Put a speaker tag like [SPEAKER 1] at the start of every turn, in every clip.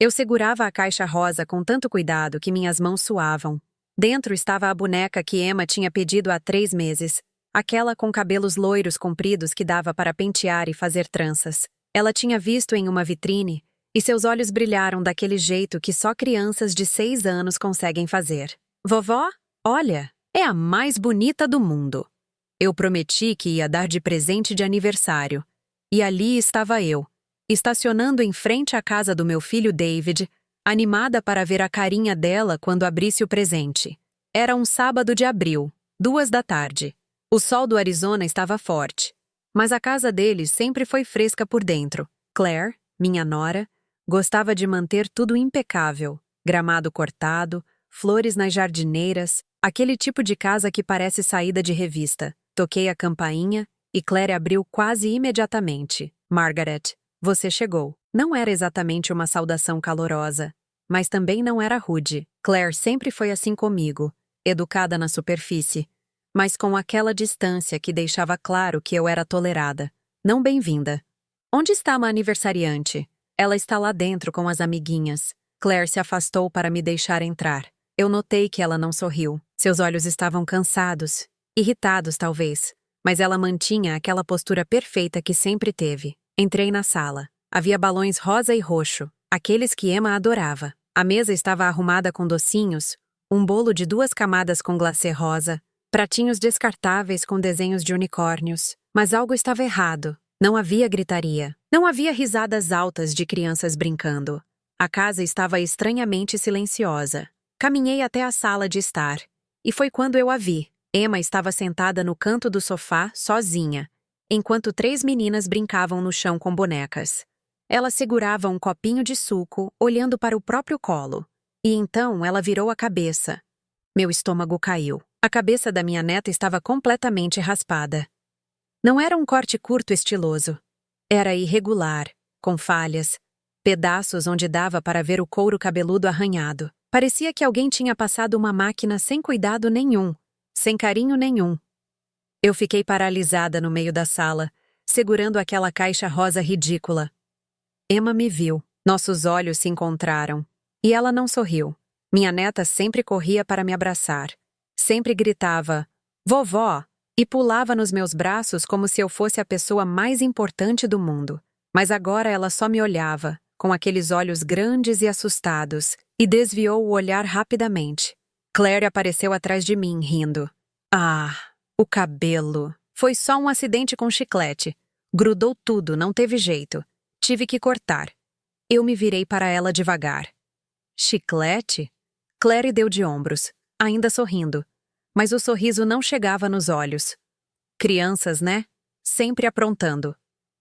[SPEAKER 1] Eu segurava a caixa rosa com tanto cuidado que minhas mãos suavam. Dentro estava a boneca que Emma tinha pedido há 3 meses. Aquela com cabelos loiros compridos que dava para pentear e fazer tranças. Ela tinha visto em uma vitrine, e seus olhos brilharam daquele jeito que só crianças de 6 anos conseguem fazer. Vovó, olha, é a mais bonita do mundo. Eu prometi que ia dar de presente de aniversário. E ali estava eu, estacionando em frente à casa do meu filho David, animada para ver a carinha dela quando abrisse o presente. Era um sábado de abril, 2 da tarde. O sol do Arizona estava forte, mas a casa deles sempre foi fresca por dentro. Claire, minha nora, gostava de manter tudo impecável, gramado cortado, flores nas jardineiras, aquele tipo de casa que parece saída de revista. Toquei a campainha e Claire abriu quase imediatamente. Margaret, você chegou. Não era exatamente uma saudação calorosa, mas também não era rude. Claire sempre foi assim comigo, educada na superfície, mas com aquela distância que deixava claro que eu era tolerada. Não bem-vinda. Onde está a aniversariante? Ela está lá dentro com as amiguinhas. Claire se afastou para me deixar entrar. Eu notei que ela não sorriu. Seus olhos estavam cansados, irritados talvez, mas ela mantinha aquela postura perfeita que sempre teve. Entrei na sala. Havia balões rosa e roxo, aqueles que Emma adorava. A mesa estava arrumada com docinhos, um bolo de 2 camadas com glacê rosa, pratinhos descartáveis com desenhos de unicórnios. Mas algo estava errado. Não havia gritaria. Não havia risadas altas de crianças brincando. A casa estava estranhamente silenciosa. Caminhei até a sala de estar. E foi quando eu a vi. Emma estava sentada no canto do sofá, sozinha, enquanto 3 meninas brincavam no chão com bonecas. Ela segurava um copinho de suco, olhando para o próprio colo. E então ela virou a cabeça. Meu estômago caiu. A cabeça da minha neta estava completamente raspada. Não era um corte curto estiloso. Era irregular, com falhas, pedaços onde dava para ver o couro cabeludo arranhado. Parecia que alguém tinha passado uma máquina sem cuidado nenhum, sem carinho nenhum. Eu fiquei paralisada no meio da sala, segurando aquela caixa rosa ridícula. Emma me viu. Nossos olhos se encontraram. E ela não sorriu. Minha neta sempre corria para me abraçar. Sempre gritava, "Vovó!" e pulava nos meus braços como se eu fosse a pessoa mais importante do mundo. Mas agora ela só me olhava, com aqueles olhos grandes e assustados, e desviou o olhar rapidamente. Claire apareceu atrás de mim, rindo. Ah, o cabelo. Foi só um acidente com chiclete. Grudou tudo, não teve jeito. Tive que cortar. Eu me virei para ela devagar. Chiclete? Claire deu de ombros, ainda sorrindo. Mas o sorriso não chegava nos olhos. Crianças, né? Sempre aprontando.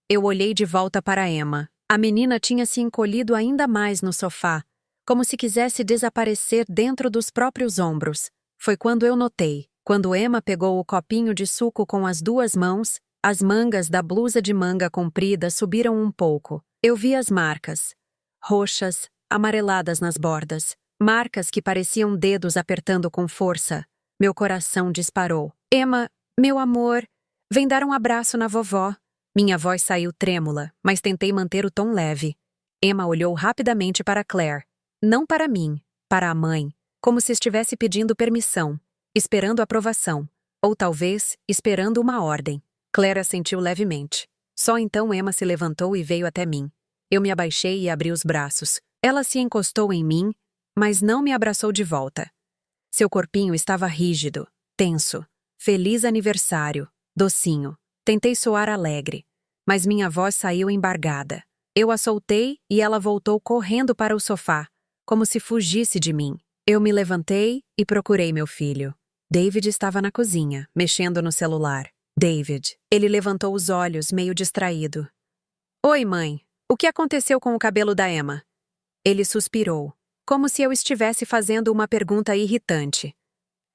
[SPEAKER 1] Eu olhei de volta para Emma. A menina tinha se encolhido ainda mais no sofá, como se quisesse desaparecer dentro dos próprios ombros. Foi quando eu notei. Quando Emma pegou o copinho de suco com as 2 mãos, as mangas da blusa de manga comprida subiram um pouco. Eu vi as marcas. Roxas, amareladas nas bordas. Marcas que pareciam dedos apertando com força. Meu coração disparou. Emma, meu amor, vem dar um abraço na vovó. Minha voz saiu trêmula, mas tentei manter o tom leve. Emma olhou rapidamente para Claire. Não para mim, para a mãe, como se estivesse pedindo permissão, esperando aprovação, ou talvez esperando uma ordem. Claire assentiu levemente. Só então Emma se levantou e veio até mim. Eu me abaixei e abri os braços. Ela se encostou em mim, mas não me abraçou de volta. Seu corpinho estava rígido, tenso. Feliz aniversário, docinho. Tentei soar alegre, mas minha voz saiu embargada. Eu a soltei e ela voltou correndo para o sofá, como se fugisse de mim. Eu me levantei e procurei meu filho. David estava na cozinha, mexendo no celular. David. Ele levantou os olhos, meio distraído. Oi, mãe. O que aconteceu com o cabelo da Emma? Ele suspirou, como se eu estivesse fazendo uma pergunta irritante.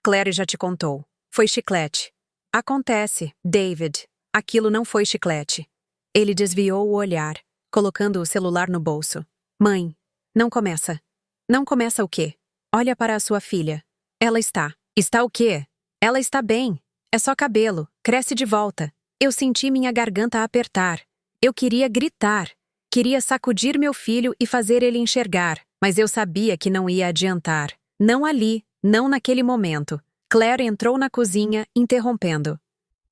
[SPEAKER 1] Claire já te contou. Foi chiclete. Acontece, David. Aquilo não foi chiclete. Ele desviou o olhar, colocando o celular no bolso. Mãe, não começa. Não começa o quê? Olha para a sua filha. Ela está. Está o quê? Ela está bem. É só cabelo. Cresce de volta. Eu senti minha garganta apertar. Eu queria gritar. Queria sacudir meu filho e fazer ele enxergar, mas eu sabia que não ia adiantar. Não ali, não naquele momento. Claire entrou na cozinha, interrompendo.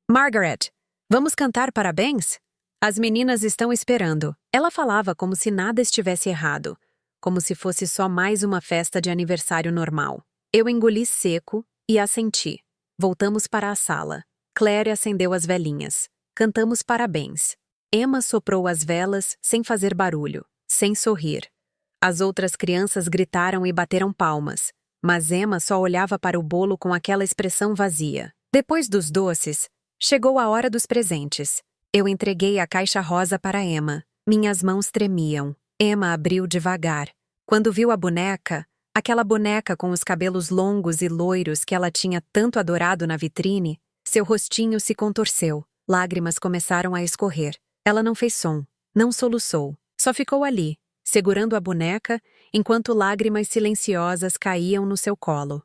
[SPEAKER 1] Margaret, vamos cantar parabéns? As meninas estão esperando. Ela falava como se nada estivesse errado, como se fosse só mais uma festa de aniversário normal. Eu engoli seco e assenti. Voltamos para a sala. Claire acendeu as velinhas. Cantamos parabéns. Emma soprou as velas sem fazer barulho, sem sorrir. As outras crianças gritaram e bateram palmas, mas Emma só olhava para o bolo com aquela expressão vazia. Depois dos doces, chegou a hora dos presentes. Eu entreguei a caixa rosa para Emma. Minhas mãos tremiam. Emma abriu devagar. Quando viu a boneca, aquela boneca com os cabelos longos e loiros que ela tinha tanto adorado na vitrine, seu rostinho se contorceu. Lágrimas começaram a escorrer. Ela não fez som, não soluçou. Só ficou ali, segurando a boneca, enquanto lágrimas silenciosas caíam no seu colo.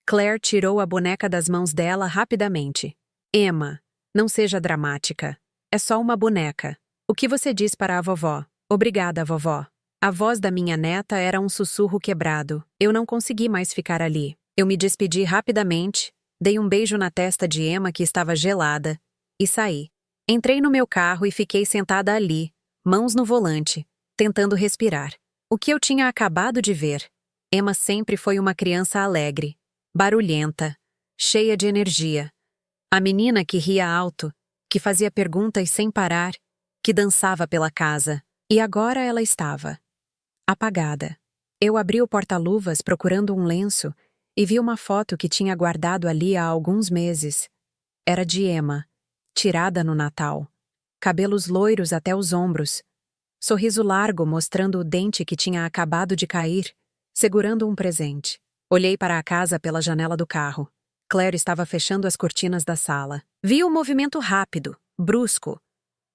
[SPEAKER 1] Claire tirou a boneca das mãos dela rapidamente. Emma, não seja dramática. É só uma boneca. O que você diz para a vovó? Obrigada, vovó. A voz da minha neta era um sussurro quebrado. Eu não consegui mais ficar ali. Eu me despedi rapidamente, dei um beijo na testa de Emma que estava gelada, e saí. Entrei no meu carro e fiquei sentada ali, mãos no volante, tentando respirar. O que eu tinha acabado de ver? Emma sempre foi uma criança alegre, barulhenta, cheia de energia. A menina que ria alto, que fazia perguntas sem parar, que dançava pela casa. E agora ela estava apagada. Eu abri o porta-luvas procurando um lenço e vi uma foto que tinha guardado ali há alguns meses. Era de Emma, tirada no Natal. Cabelos loiros até os ombros. Sorriso largo mostrando o dente que tinha acabado de cair, segurando um presente. Olhei para a casa pela janela do carro. Claire estava fechando as cortinas da sala. Vi um movimento rápido, brusco,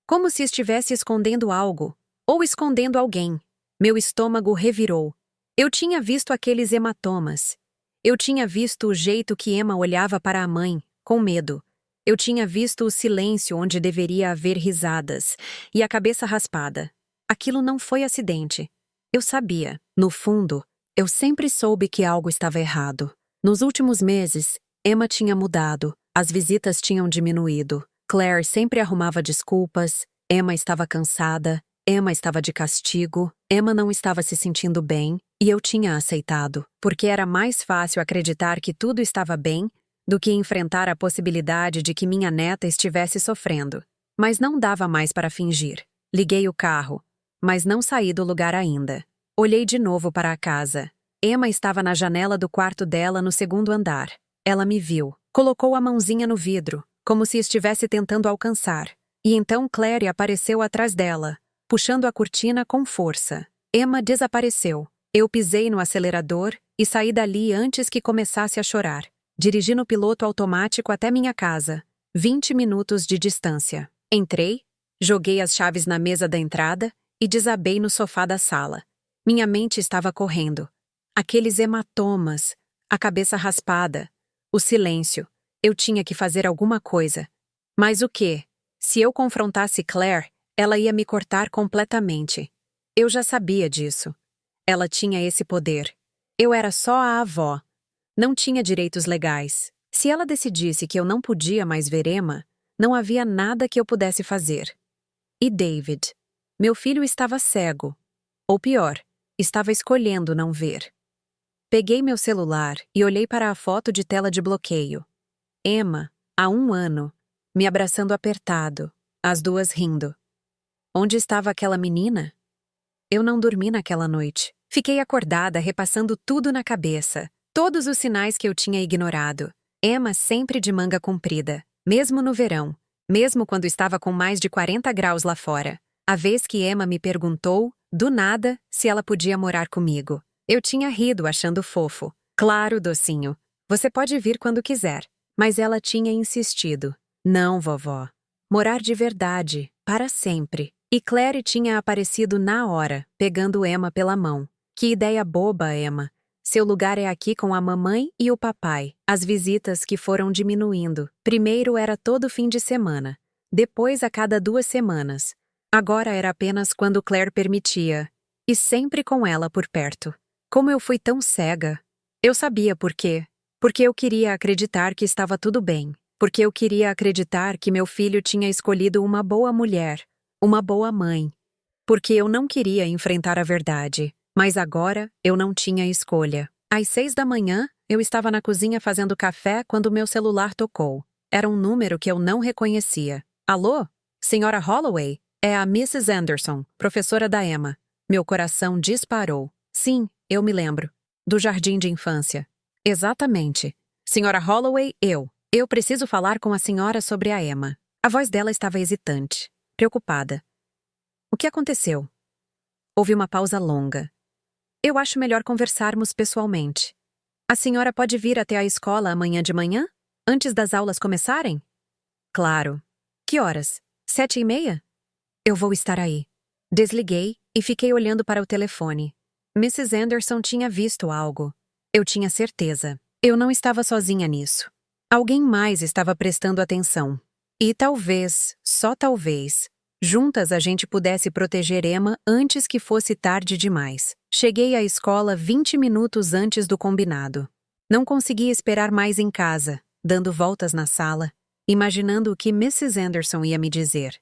[SPEAKER 1] como se estivesse escondendo algo, ou escondendo alguém. Meu estômago revirou. Eu tinha visto aqueles hematomas. Eu tinha visto o jeito que Emma olhava para a mãe, com medo. Eu tinha visto o silêncio onde deveria haver risadas, e a cabeça raspada. Aquilo não foi acidente. Eu sabia. No fundo, eu sempre soube que algo estava errado. Nos últimos meses, Emma tinha mudado. As visitas tinham diminuído. Claire sempre arrumava desculpas. Emma estava cansada. Emma estava de castigo. Emma não estava se sentindo bem. E eu tinha aceitado, porque era mais fácil acreditar que tudo estava bem do que enfrentar a possibilidade de que minha neta estivesse sofrendo. Mas não dava mais para fingir. Liguei o carro, mas não saí do lugar ainda. Olhei de novo para a casa. Emma estava na janela do quarto dela no segundo andar. Ela me viu. Colocou a mãozinha no vidro, como se estivesse tentando alcançar. E então Claire apareceu atrás dela, puxando a cortina com força. Emma desapareceu. Eu pisei no acelerador e saí dali antes que começasse a chorar. Dirigi no piloto automático até minha casa, 20 minutos de distância. Entrei, joguei as chaves na mesa da entrada e desabei no sofá da sala. Minha mente estava correndo. Aqueles hematomas, a cabeça raspada, o silêncio. Eu tinha que fazer alguma coisa. Mas o quê? Se eu confrontasse Claire, ela ia me cortar completamente. Eu já sabia disso. Ela tinha esse poder. Eu era só a avó. Não tinha direitos legais. Se ela decidisse que eu não podia mais ver Emma, não havia nada que eu pudesse fazer. E David? Meu filho estava cego. Ou pior, estava escolhendo não ver. Peguei meu celular e olhei para a foto de tela de bloqueio. Emma, há 1 ano, me abraçando apertado, as duas rindo. Onde estava aquela menina? Eu não dormi naquela noite. Fiquei acordada repassando tudo na cabeça. Todos os sinais que eu tinha ignorado. Emma sempre de manga comprida, mesmo no verão, mesmo quando estava com mais de 40 graus lá fora. A vez que Emma me perguntou, do nada, se ela podia morar comigo. Eu tinha rido achando fofo. Claro, docinho. Você pode vir quando quiser. Mas ela tinha insistido. Não, vovó. Morar de verdade, para sempre. E Claire tinha aparecido na hora, pegando Emma pela mão. Que ideia boba, Emma. Seu lugar é aqui com a mamãe e o papai. As visitas que foram diminuindo. Primeiro era todo fim de semana. Depois a cada 2 semanas. Agora era apenas quando Claire permitia, e sempre com ela por perto. Como eu fui tão cega? Eu sabia por quê. Porque eu queria acreditar que estava tudo bem. Porque eu queria acreditar que meu filho tinha escolhido uma boa mulher, uma boa mãe. Porque eu não queria enfrentar a verdade. Mas agora eu não tinha escolha. Às 6 da manhã, eu estava na cozinha fazendo café quando meu celular tocou. Era um número que eu não reconhecia. Alô? Senhora Holloway? É a Mrs. Anderson, professora da Emma. Meu coração disparou. Sim, eu me lembro. Do jardim de infância. Exatamente. Senhora Holloway, Eu preciso falar com a senhora sobre a Emma. A voz dela estava hesitante, preocupada. O que aconteceu? Houve uma pausa longa. Eu acho melhor conversarmos pessoalmente. A senhora pode vir até a escola amanhã de manhã? Antes das aulas começarem? Claro. Que horas? 7h30? Eu vou estar aí. Desliguei e fiquei olhando para o telefone. Mrs. Anderson tinha visto algo. Eu tinha certeza. Eu não estava sozinha nisso. Alguém mais estava prestando atenção. E talvez, só talvez, juntas a gente pudesse proteger Emma antes que fosse tarde demais. Cheguei à escola 20 minutos antes do combinado. Não conseguia esperar mais em casa, dando voltas na sala, imaginando o que Mrs. Anderson ia me dizer.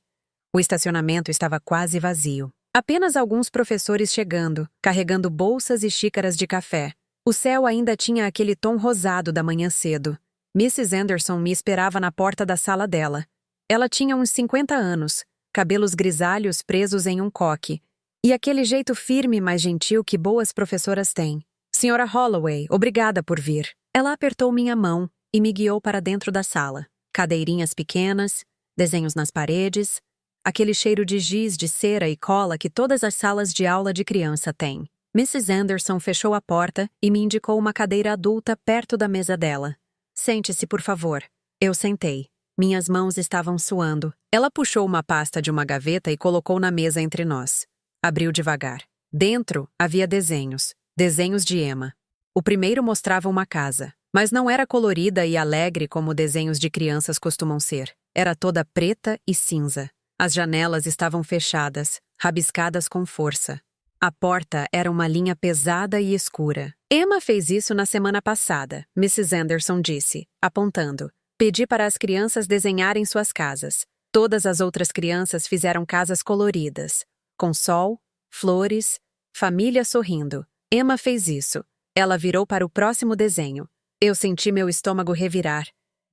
[SPEAKER 1] O estacionamento estava quase vazio. Apenas alguns professores chegando, carregando bolsas e xícaras de café. O céu ainda tinha aquele tom rosado da manhã cedo. Mrs. Anderson me esperava na porta da sala dela. Ela tinha uns 50 anos, cabelos grisalhos presos em um coque, e aquele jeito firme mas gentil que boas professoras têm. Senhora Holloway, obrigada por vir. Ela apertou minha mão e me guiou para dentro da sala. Cadeirinhas pequenas, desenhos nas paredes, aquele cheiro de giz de cera e cola que todas as salas de aula de criança têm. Mrs. Anderson fechou a porta e me indicou uma cadeira adulta perto da mesa dela. Sente-se, por favor. Eu sentei. Minhas mãos estavam suando. Ela puxou uma pasta de uma gaveta e colocou na mesa entre nós. Abriu devagar. Dentro havia desenhos. Desenhos de Emma. O primeiro mostrava uma casa, mas não era colorida e alegre como desenhos de crianças costumam ser. Era toda preta e cinza. As janelas estavam fechadas, rabiscadas com força. A porta era uma linha pesada e escura. Emma fez isso na semana passada, Mrs. Anderson disse, apontando. Pedi para as crianças desenharem suas casas. Todas as outras crianças fizeram casas coloridas, com sol, flores, família sorrindo. Emma fez isso. Ela virou para o próximo desenho. Eu senti meu estômago revirar.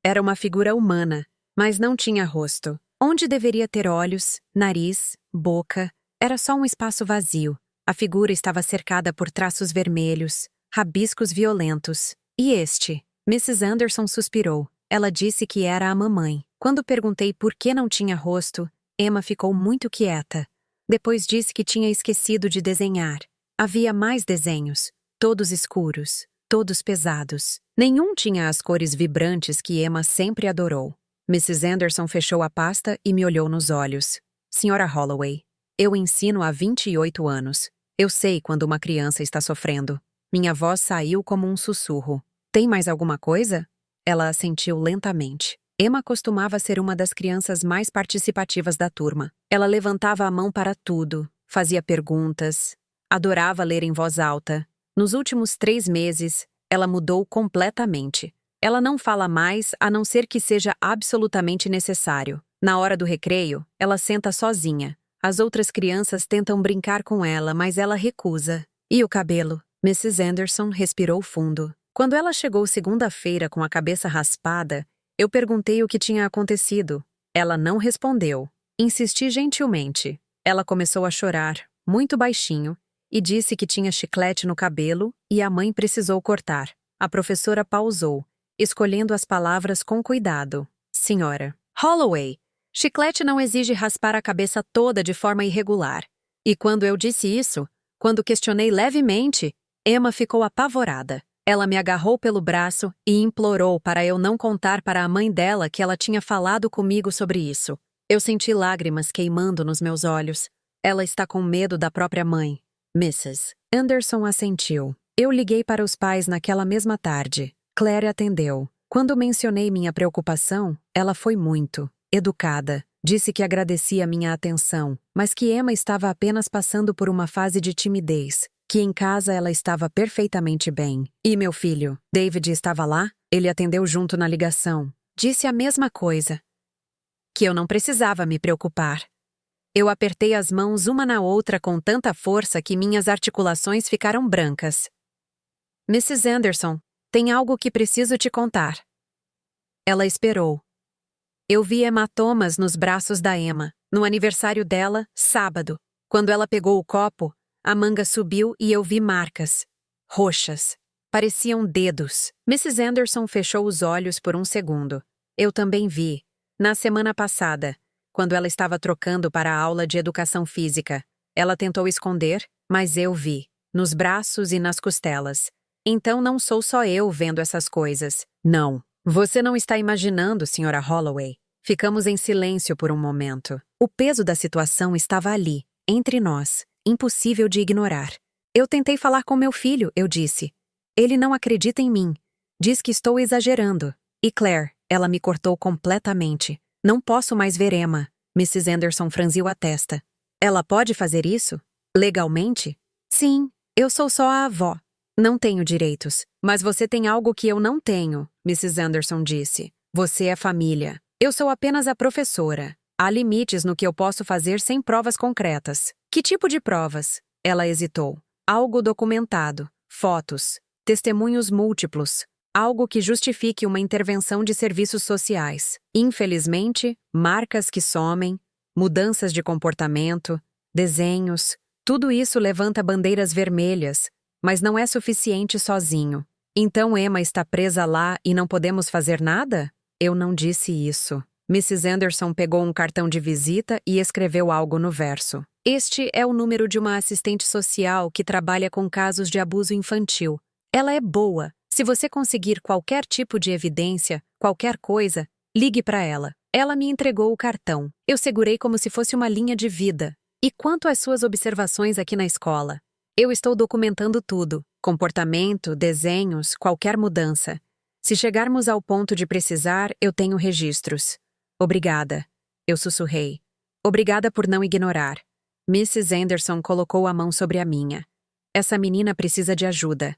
[SPEAKER 1] Era uma figura humana, mas não tinha rosto. Onde deveria ter olhos, nariz, boca, era só um espaço vazio. A figura estava cercada por traços vermelhos, rabiscos violentos. E este? Mrs. Anderson suspirou. Ela disse que era a mamãe. Quando perguntei por que não tinha rosto, Emma ficou muito quieta. Depois disse que tinha esquecido de desenhar. Havia mais desenhos, todos escuros, todos pesados. Nenhum tinha as cores vibrantes que Emma sempre adorou. Mrs. Anderson fechou a pasta e me olhou nos olhos. Senhora Holloway, eu ensino há 28 anos. Eu sei quando uma criança está sofrendo. Minha voz saiu como um sussurro. Tem mais alguma coisa? Ela assentiu lentamente. Emma costumava ser uma das crianças mais participativas da turma. Ela levantava a mão para tudo, fazia perguntas, adorava ler em voz alta. Nos últimos 3 meses, ela mudou completamente. Ela não fala mais a não ser que seja absolutamente necessário. Na hora do recreio, ela senta sozinha. As outras crianças tentam brincar com ela, mas ela recusa. E o cabelo? Mrs. Anderson respirou fundo. Quando ela chegou segunda-feira com a cabeça raspada, eu perguntei o que tinha acontecido. Ela não respondeu. Insisti gentilmente. Ela começou a chorar, muito baixinho, e disse que tinha chiclete no cabelo e a mãe precisou cortar. A professora pausou, escolhendo as palavras com cuidado. Senhora Holloway, chiclete não exige raspar a cabeça toda de forma irregular. E quando eu disse isso, quando questionei levemente, Emma ficou apavorada. Ela me agarrou pelo braço e implorou para eu não contar para a mãe dela que ela tinha falado comigo sobre isso. Eu senti lágrimas queimando nos meus olhos. Ela está com medo da própria mãe. Mrs. Anderson assentiu. Eu liguei para os pais naquela mesma tarde. Claire atendeu. Quando mencionei minha preocupação, ela foi muito educada. Disse que agradecia minha atenção, mas que Emma estava apenas passando por uma fase de timidez, que em casa ela estava perfeitamente bem. E meu filho, David, estava lá? Ele atendeu junto na ligação. Disse a mesma coisa. Que eu não precisava me preocupar. Eu apertei as mãos uma na outra com tanta força que minhas articulações ficaram brancas. Mrs. Anderson, tem algo que preciso te contar. Ela esperou. Eu vi hematomas nos braços da Emma, no aniversário dela, sábado. Quando ela pegou o copo, a manga subiu e eu vi marcas. Roxas. Pareciam dedos. Mrs. Anderson fechou os olhos por um segundo. Eu também vi. Na semana passada, quando ela estava trocando para a aula de educação física. Ela tentou esconder, mas eu vi. Nos braços e nas costelas. Então não sou só eu vendo essas coisas. Não. Você não está imaginando, Sra. Holloway. Ficamos em silêncio por um momento. O peso da situação estava ali, entre nós, impossível de ignorar. Eu tentei falar com meu filho, eu disse. Ele não acredita em mim. Diz que estou exagerando. E Claire, ela me cortou completamente. Não posso mais ver Emma. Mrs. Anderson franziu a testa. Ela pode fazer isso? Legalmente? Sim, eu sou só a avó. Não tenho direitos. Mas você tem algo que eu não tenho, Mrs. Anderson disse. Você é família. Eu sou apenas a professora. Há limites no que eu posso fazer sem provas concretas. Que tipo de provas? Ela hesitou. Algo documentado. Fotos. Testemunhos múltiplos. Algo que justifique uma intervenção de serviços sociais. Infelizmente, marcas que somem, mudanças de comportamento, desenhos. Tudo isso levanta bandeiras vermelhas, mas não é suficiente sozinho. Então Emma está presa lá e não podemos fazer nada? Eu não disse isso. Mrs. Anderson pegou um cartão de visita e escreveu algo no verso. Este é o número de uma assistente social que trabalha com casos de abuso infantil. Ela é boa. Se você conseguir qualquer tipo de evidência, qualquer coisa, ligue para ela. Ela me entregou o cartão. Eu segurei como se fosse uma linha de vida. E quanto às suas observações aqui na escola? Eu estou documentando tudo. Comportamento, desenhos, qualquer mudança. Se chegarmos ao ponto de precisar, eu tenho registros. Obrigada. Eu sussurrei. Obrigada por não ignorar. Mrs. Anderson colocou a mão sobre a minha. Essa menina precisa de ajuda.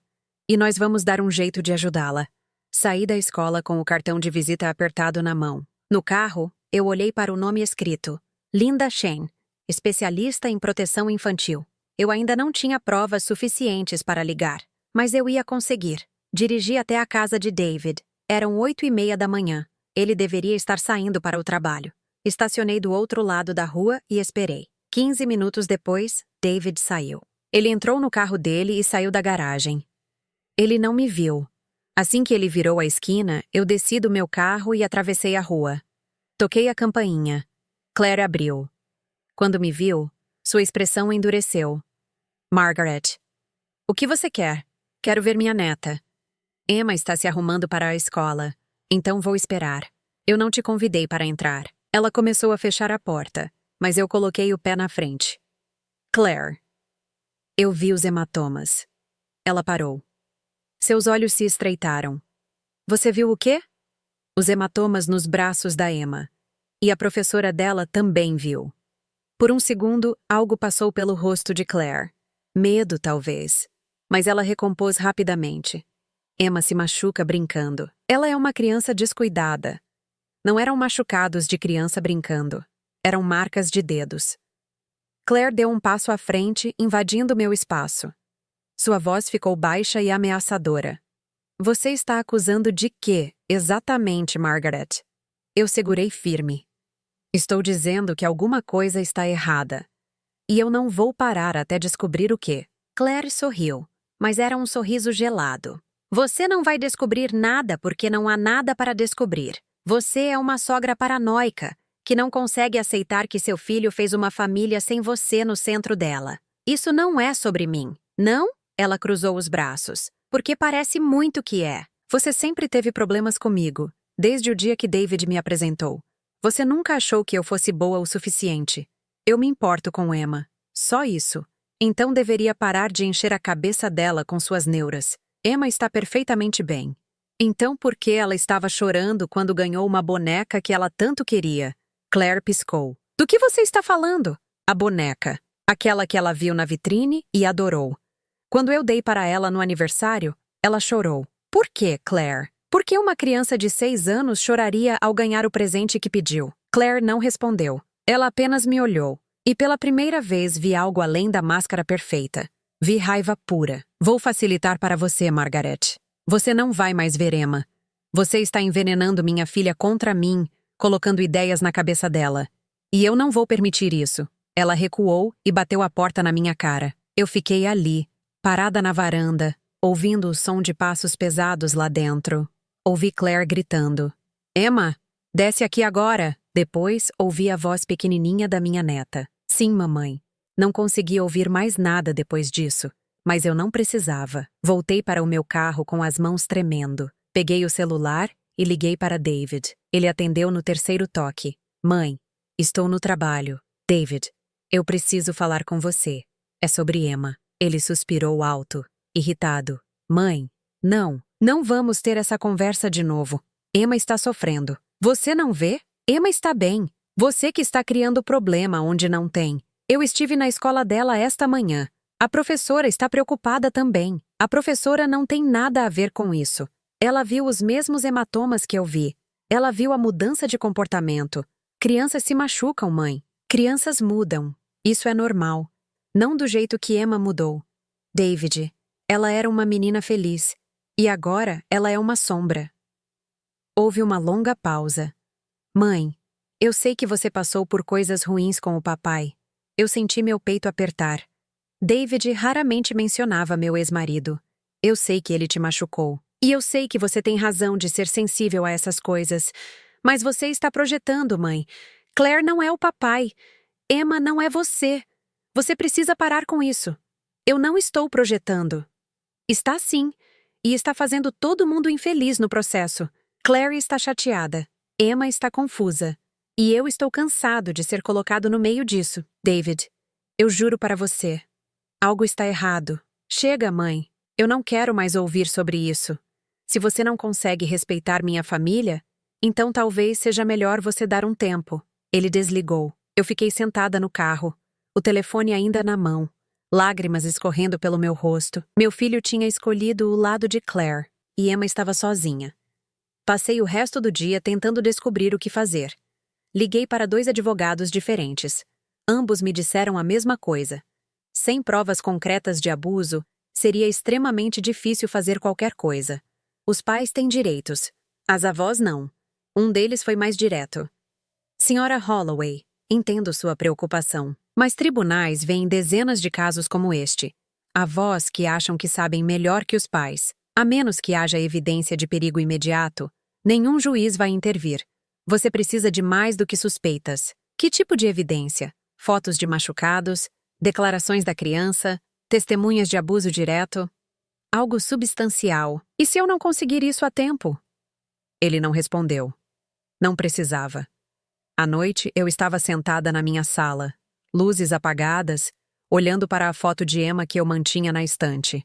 [SPEAKER 1] E nós vamos dar um jeito de ajudá-la. Saí da escola com o cartão de visita apertado na mão. No carro, eu olhei para o nome escrito. Linda Shane, especialista em proteção infantil. Eu ainda não tinha provas suficientes para ligar, mas eu ia conseguir. Dirigi até a casa de David. Eram 8:30 da manhã. Ele deveria estar saindo para o trabalho. Estacionei do outro lado da rua e esperei. 15 minutos depois, David saiu. Ele entrou no carro dele e saiu da garagem. Ele não me viu. Assim que ele virou a esquina, eu desci do meu carro e atravessei a rua. Toquei a campainha. Claire abriu. Quando me viu, sua expressão endureceu. Margaret. O que você quer? Quero ver minha neta. Emma está se arrumando para a escola. Então vou esperar. Eu não te convidei para entrar. Ela começou a fechar a porta, mas eu coloquei o pé na frente. Claire. Eu vi os hematomas. Ela parou. Seus olhos se estreitaram. Você viu o quê? Os hematomas nos braços da Emma. E a professora dela também viu. Por um segundo, algo passou pelo rosto de Claire. Medo, talvez. Mas ela recompôs rapidamente. Emma se machuca brincando. Ela é uma criança descuidada. Não eram machucados de criança brincando. Eram marcas de dedos. Claire deu um passo à frente, invadindo meu espaço. Sua voz ficou baixa e ameaçadora. Você está acusando de quê, exatamente, Margaret? Eu segurei firme. Estou dizendo que alguma coisa está errada. E eu não vou parar até descobrir o quê. Claire sorriu, mas era um sorriso gelado. Você não vai descobrir nada porque não há nada para descobrir. Você é uma sogra paranoica, que não consegue aceitar que seu filho fez uma família sem você no centro dela. Isso não é sobre mim, não? Ela cruzou os braços. Porque parece muito que é. Você sempre teve problemas comigo, desde o dia que David me apresentou. Você nunca achou que eu fosse boa o suficiente. Eu me importo com Emma. Só isso. Então deveria parar de encher a cabeça dela com suas neuras. Emma está perfeitamente bem. Então por que ela estava chorando quando ganhou uma boneca que ela tanto queria? Claire piscou. Do que você está falando? A boneca. Aquela que ela viu na vitrine e adorou. Quando eu dei para ela no aniversário, ela chorou. Por quê, Claire? Por que uma criança de 6 anos choraria ao ganhar o presente que pediu? Claire não respondeu. Ela apenas me olhou. E pela primeira vez vi algo além da máscara perfeita. Vi raiva pura. Vou facilitar para você, Margaret. Você não vai mais ver Emma. Você está envenenando minha filha contra mim, colocando ideias na cabeça dela. E eu não vou permitir isso. Ela recuou e bateu a porta na minha cara. Eu fiquei ali, parada na varanda, ouvindo o som de passos pesados lá dentro. Ouvi Claire gritando. Emma, desce aqui agora! Depois, ouvi a voz pequenininha da minha neta. Sim, mamãe. Não consegui ouvir mais nada depois disso, mas eu não precisava. Voltei para o meu carro com as mãos tremendo. Peguei o celular e liguei para David. Ele atendeu no terceiro toque. Mãe, estou no trabalho. David, eu preciso falar com você. É sobre Emma. Ele suspirou alto, irritado. Mãe, não vamos ter essa conversa de novo. Emma está sofrendo. Você não vê? Emma está bem. Você que está criando problema onde não tem. Eu estive na escola dela esta manhã. A professora está preocupada também. A professora não tem nada a ver com isso. Ela viu os mesmos hematomas que eu vi. Ela viu a mudança de comportamento. Crianças se machucam, mãe. Crianças mudam. Isso é normal. Não do jeito que Emma mudou. David, ela era uma menina feliz. E agora ela é uma sombra. Houve uma longa pausa. Mãe, eu sei que você passou por coisas ruins com o papai. Eu senti meu peito apertar. David raramente mencionava meu ex-marido. Eu sei que ele te machucou. E eu sei que você tem razão de ser sensível a essas coisas. Mas você está projetando, mãe. Claire não é o papai. Emma não é você. Você precisa parar com isso. Eu não estou projetando. Está sim. E está fazendo todo mundo infeliz no processo. Claire está chateada. Emma está confusa. E eu estou cansado de ser colocado no meio disso. David, eu juro para você. Algo está errado. Chega, mãe. Eu não quero mais ouvir sobre isso. Se você não consegue respeitar minha família, então talvez seja melhor você dar um tempo. Ele desligou. Eu fiquei sentada no carro, o telefone ainda na mão, lágrimas escorrendo pelo meu rosto. Meu filho tinha escolhido o lado de Claire, e Emma estava sozinha. Passei o resto do dia tentando descobrir o que fazer. Liguei para 2 advogados diferentes. Ambos me disseram a mesma coisa. Sem provas concretas de abuso, seria extremamente difícil fazer qualquer coisa. Os pais têm direitos. As avós não. Um deles foi mais direto. Senhora Holloway, entendo sua preocupação, mas tribunais veem dezenas de casos como este. Avós que acham que sabem melhor que os pais. A menos que haja evidência de perigo imediato, nenhum juiz vai intervir. Você precisa de mais do que suspeitas. Que tipo de evidência? Fotos de machucados? Declarações da criança? Testemunhas de abuso direto? Algo substancial. E se eu não conseguir isso a tempo? Ele não respondeu. Não precisava. À noite, eu estava sentada na minha sala, luzes apagadas, olhando para a foto de Emma que eu mantinha na estante.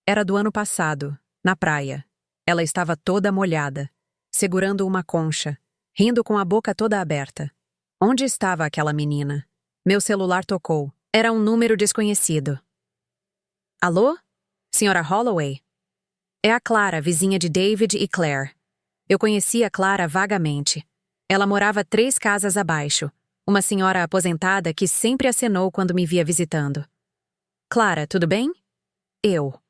[SPEAKER 1] Era do ano passado, na praia. Ela estava toda molhada, segurando uma concha, rindo com a boca toda aberta. Onde estava aquela menina? Meu celular tocou. Era um número desconhecido. Alô? Senhora Holloway? É a Clara, vizinha de David e Claire. Eu conhecia Clara vagamente. Ela morava 3 casas abaixo. Uma senhora aposentada que sempre acenou quando me via visitando. Clara, tudo bem? Eu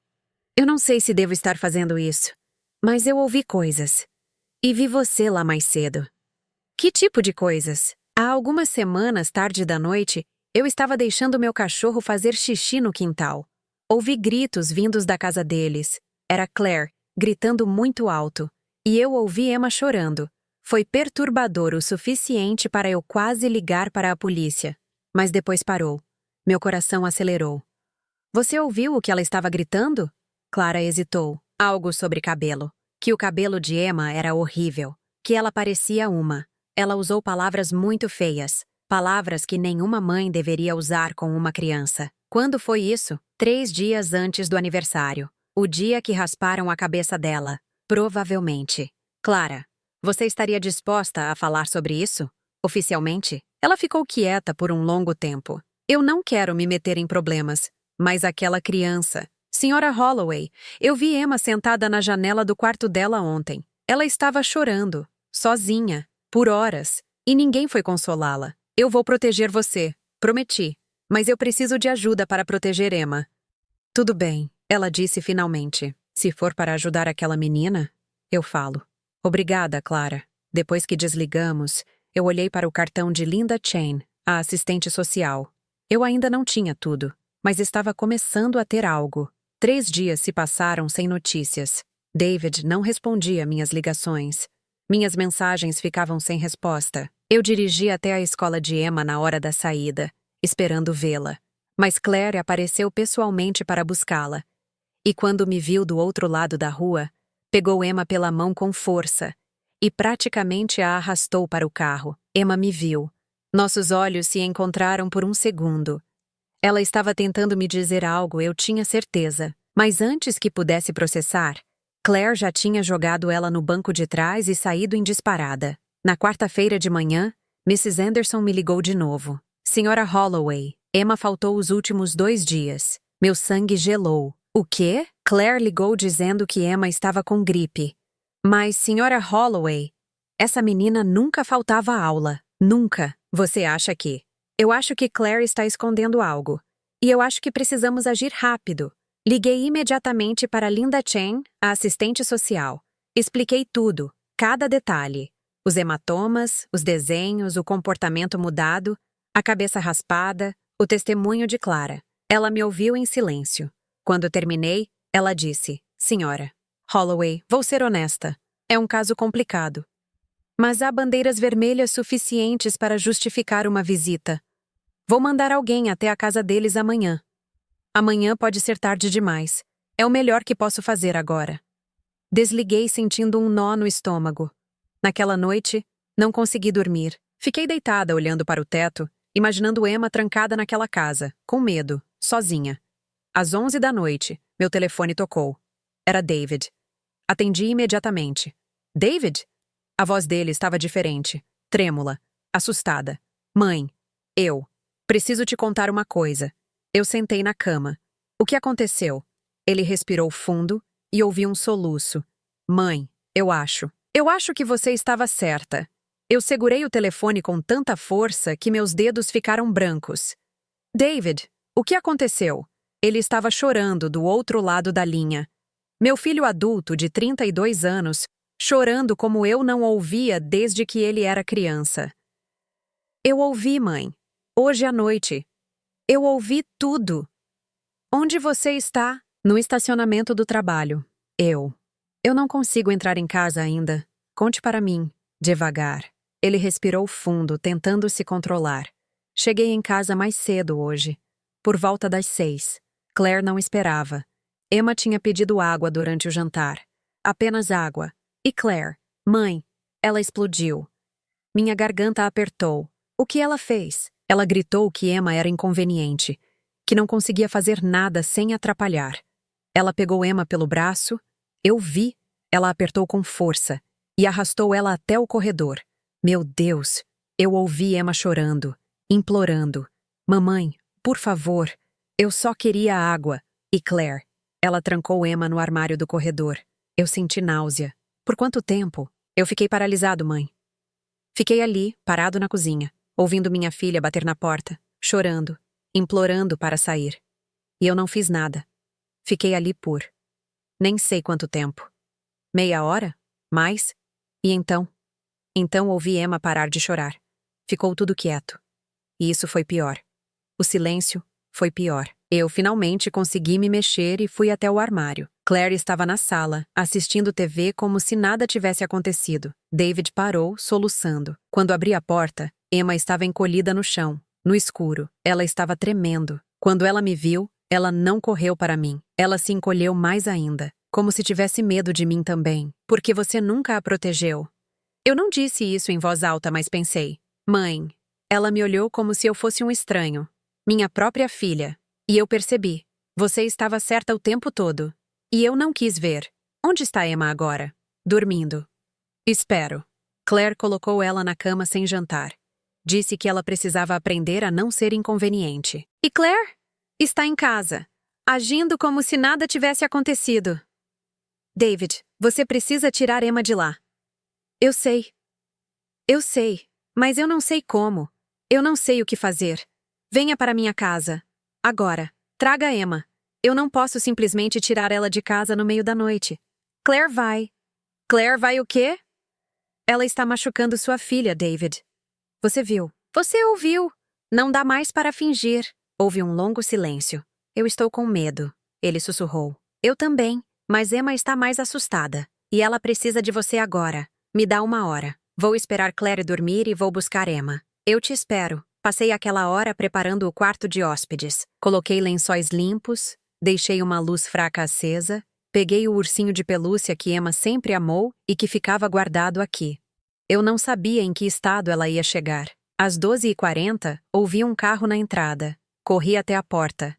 [SPEAKER 1] não sei se devo estar fazendo isso, mas eu ouvi coisas. E vi você lá mais cedo. Que tipo de coisas? Há algumas semanas, tarde da noite, eu estava deixando meu cachorro fazer xixi no quintal. Ouvi gritos vindos da casa deles. Era Claire, gritando muito alto. E eu ouvi Emma chorando. Foi perturbador o suficiente para eu quase ligar para a polícia. Mas depois parou. Meu coração acelerou. Você ouviu o que ela estava gritando? Clara hesitou. Algo sobre cabelo. Que o cabelo de Emma era horrível. Que ela parecia uma. Ela usou palavras muito feias. Palavras que nenhuma mãe deveria usar com uma criança. Quando foi isso? 3 dias antes do aniversário. O dia que rasparam a cabeça dela. Provavelmente. Clara, você estaria disposta a falar sobre isso? Oficialmente, ela ficou quieta por um longo tempo. Eu não quero me meter em problemas, mas aquela criança... Senhora Holloway, eu vi Emma sentada na janela do quarto dela ontem. Ela estava chorando, sozinha, por horas, e ninguém foi consolá-la. Eu vou proteger você, prometi, mas eu preciso de ajuda para proteger Emma. Tudo bem, ela disse finalmente. Se for para ajudar aquela menina, eu falo. Obrigada, Clara. Depois que desligamos, eu olhei para o cartão de Linda Chain, a assistente social. Eu ainda não tinha tudo, mas estava começando a ter algo. 3 dias se passaram sem notícias. David não respondia minhas ligações. Minhas mensagens ficavam sem resposta. Eu dirigi até a escola de Emma na hora da saída, esperando vê-la. Mas Claire apareceu pessoalmente para buscá-la. E quando me viu do outro lado da rua, pegou Emma pela mão com força e praticamente a arrastou para o carro. Emma me viu. Nossos olhos se encontraram por um segundo. Ela estava tentando me dizer algo, eu tinha certeza. Mas antes que pudesse processar, Claire já tinha jogado ela no banco de trás e saído em disparada. Na quarta-feira de manhã, Mrs. Anderson me ligou de novo. Senhora Holloway, Emma faltou os últimos 2 dias. Meu sangue gelou. O quê? Claire ligou dizendo que Emma estava com gripe. Mas, senhora Holloway, essa menina nunca faltava aula. Nunca. Você acha que... Eu acho que Claire está escondendo algo. E eu acho que precisamos agir rápido. Liguei imediatamente para Linda Chen, a assistente social. Expliquei tudo, cada detalhe. Os hematomas, os desenhos, o comportamento mudado, a cabeça raspada, o testemunho de Clara. Ela me ouviu em silêncio. Quando terminei, ela disse, Senhora Holloway, vou ser honesta. É um caso complicado. Mas há bandeiras vermelhas suficientes para justificar uma visita. Vou mandar alguém até a casa deles amanhã. Amanhã pode ser tarde demais. É o melhor que posso fazer agora. Desliguei sentindo um nó no estômago. Naquela noite, não consegui dormir. Fiquei deitada olhando para o teto, imaginando Emma trancada naquela casa, com medo, sozinha. Às 11 da noite, meu telefone tocou. Era David. Atendi imediatamente. David? A voz dele estava diferente, trêmula, assustada. Mãe, eu. Preciso te contar uma coisa. Eu sentei na cama. O que aconteceu? Ele respirou fundo e ouvi um soluço. Mãe, eu acho. Eu acho que você estava certa. Eu segurei o telefone com tanta força que meus dedos ficaram brancos. David, o que aconteceu? Ele estava chorando do outro lado da linha. Meu filho adulto, de 32 anos, chorando como eu não ouvia desde que ele era criança. Eu ouvi, mãe. Hoje à noite. Eu ouvi tudo. Onde você está? No estacionamento do trabalho. Eu não consigo entrar em casa ainda. Conte para mim. Devagar. Ele respirou fundo, tentando se controlar. Cheguei em casa mais cedo hoje. Por volta das 6. Claire não esperava. Emma tinha pedido água durante o jantar. Apenas água. E Claire, mãe, ela explodiu. Minha garganta apertou. O que ela fez? Ela gritou que Emma era inconveniente, que não conseguia fazer nada sem atrapalhar. Ela pegou Emma pelo braço. Eu vi. Ela apertou com força e arrastou ela até o corredor. Meu Deus! Eu ouvi Emma chorando, implorando. Mamãe, por favor, eu só queria água. E Claire, ela trancou Emma no armário do corredor. Eu senti náusea. Por quanto tempo? Eu fiquei paralisado, mãe. Fiquei ali, parado na cozinha, ouvindo minha filha bater na porta, chorando, implorando para sair. E eu não fiz nada. Fiquei ali por... nem sei quanto tempo. Meia hora? Mais? E então? Então ouvi Emma parar de chorar. Ficou tudo quieto. E isso foi pior. O silêncio foi pior. Eu finalmente consegui me mexer e fui até o armário. Claire estava na sala, assistindo TV como se nada tivesse acontecido. David parou, soluçando. Quando abri a porta, Emma estava encolhida no chão, no escuro. Ela estava tremendo. Quando ela me viu, ela não correu para mim. Ela se encolheu mais ainda, como se tivesse medo de mim também. Porque você nunca a protegeu. Eu não disse isso em voz alta, mas pensei. Mãe. Ela me olhou como se eu fosse um estranho. Minha própria filha. E eu percebi. Você estava certa o tempo todo. E eu não quis ver. Onde está Emma agora? Dormindo. Espero. Claire colocou ela na cama sem jantar. Disse que ela precisava aprender a não ser inconveniente. E Claire? Está em casa, agindo como se nada tivesse acontecido. David, você precisa tirar Emma de lá. Eu sei. Eu sei, mas eu não sei como. Eu não sei o que fazer. Venha para minha casa. Agora. Traga Emma. Eu não posso simplesmente tirar ela de casa no meio da noite. Claire vai. Claire vai o quê? Ela está machucando sua filha, David. Você viu. Você ouviu. Não dá mais para fingir. Houve um longo silêncio. Eu estou com medo. Ele sussurrou. Eu também, mas Emma está mais assustada. E ela precisa de você agora. Me dá 1 hora. Vou esperar Claire dormir e vou buscar Emma. Eu te espero. Passei aquela hora preparando o quarto de hóspedes. Coloquei lençóis limpos, deixei uma luz fraca acesa, peguei o ursinho de pelúcia que Emma sempre amou e que ficava guardado aqui. Eu não sabia em que estado ela ia chegar. Às 12h40, ouvi um carro na entrada. Corri até a porta.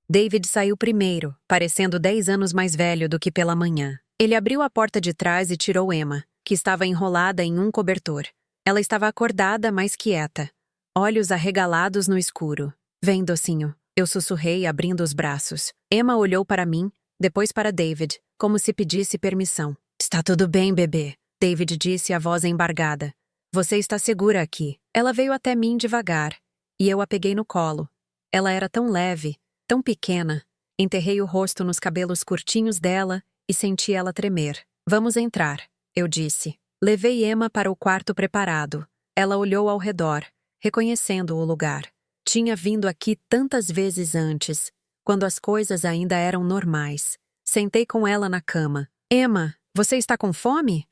[SPEAKER 1] David saiu primeiro, parecendo 10 anos mais velho do que pela manhã. Ele abriu a porta de trás e tirou Emma, que estava enrolada em um cobertor. Ela estava acordada, mas quieta. Olhos arregalados no escuro. Vem, docinho. Eu sussurrei, abrindo os braços. Emma olhou para mim, depois para David, como se pedisse permissão. Está tudo bem, bebê, David disse, a voz embargada. Você está segura aqui. Ela veio até mim devagar, e eu a peguei no colo. Ela era tão leve, tão pequena. Enterrei o rosto nos cabelos curtinhos dela e senti ela tremer. Vamos entrar, eu disse. Levei Emma para o quarto preparado. Ela olhou ao redor, reconhecendo o lugar. Tinha vindo aqui tantas vezes antes, quando as coisas ainda eram normais. Sentei com ela na cama. Emma, você está com fome?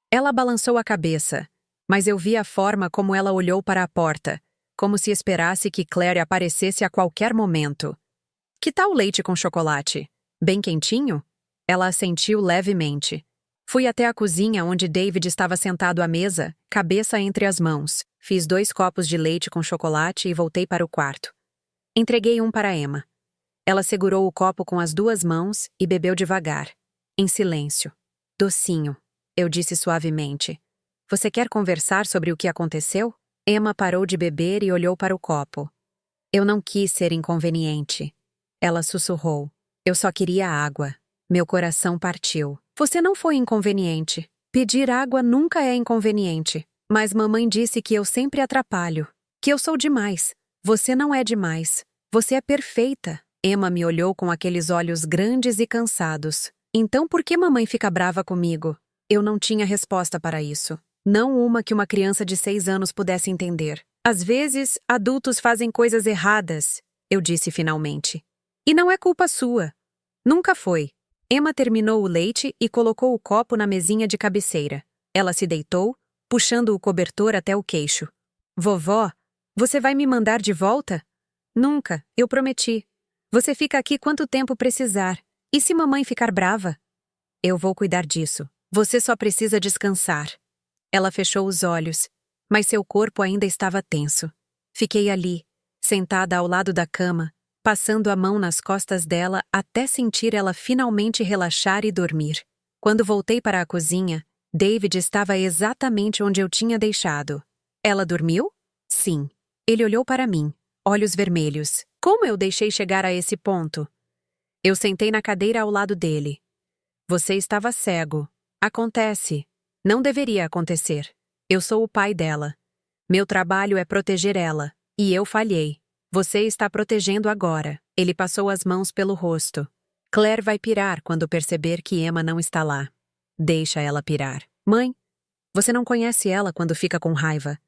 [SPEAKER 1] Ela balançou a cabeça, mas eu vi a forma como ela olhou para a porta, como se esperasse que Claire aparecesse a qualquer momento. Que tal leite com chocolate? Bem quentinho? Ela assentiu levemente. Fui até a cozinha onde David estava sentado à mesa, cabeça entre as mãos. Fiz 2 copos de leite com chocolate e voltei para o quarto. Entreguei um para Emma. Ela segurou o copo com as 2 mãos e bebeu devagar, em silêncio. Docinho, eu disse suavemente. Você quer conversar sobre o que aconteceu? Emma parou de beber e olhou para o copo. Eu não quis ser inconveniente. Ela sussurrou. Eu só queria água. Meu coração partiu. Você não foi inconveniente. Pedir água nunca é inconveniente. Mas mamãe disse que eu sempre atrapalho. Que eu sou demais. Você não é demais. Você é perfeita. Emma me olhou com aqueles olhos grandes e cansados. Então por que mamãe fica brava comigo? Eu não tinha resposta para isso. Não uma que uma criança de 6 anos pudesse entender. Às vezes, adultos fazem coisas erradas, eu disse finalmente. E não é culpa sua. Nunca foi. Emma terminou o leite e colocou o copo na mesinha de cabeceira. Ela se deitou, puxando o cobertor até o queixo. Vovó, você vai me mandar de volta? Nunca, eu prometi. Você fica aqui quanto tempo precisar. E se mamãe ficar brava? Eu vou cuidar disso. Você só precisa descansar. Ela fechou os olhos, mas seu corpo ainda estava tenso. Fiquei ali, sentada ao lado da cama, passando a mão nas costas dela até sentir ela finalmente relaxar e dormir. Quando voltei para a cozinha, David estava exatamente onde eu tinha deixado. Ela dormiu? Sim. Ele olhou para mim, olhos vermelhos. Como eu deixei chegar a esse ponto? Eu sentei na cadeira ao lado dele. Você estava cego. Acontece. Não deveria acontecer. Eu sou o pai dela. Meu trabalho é proteger ela. E eu falhei. Você está protegendo agora. Ele passou as mãos pelo rosto. Claire vai pirar quando perceber que Emma não está lá. Deixa ela pirar. Mãe, você não conhece ela quando fica com raiva.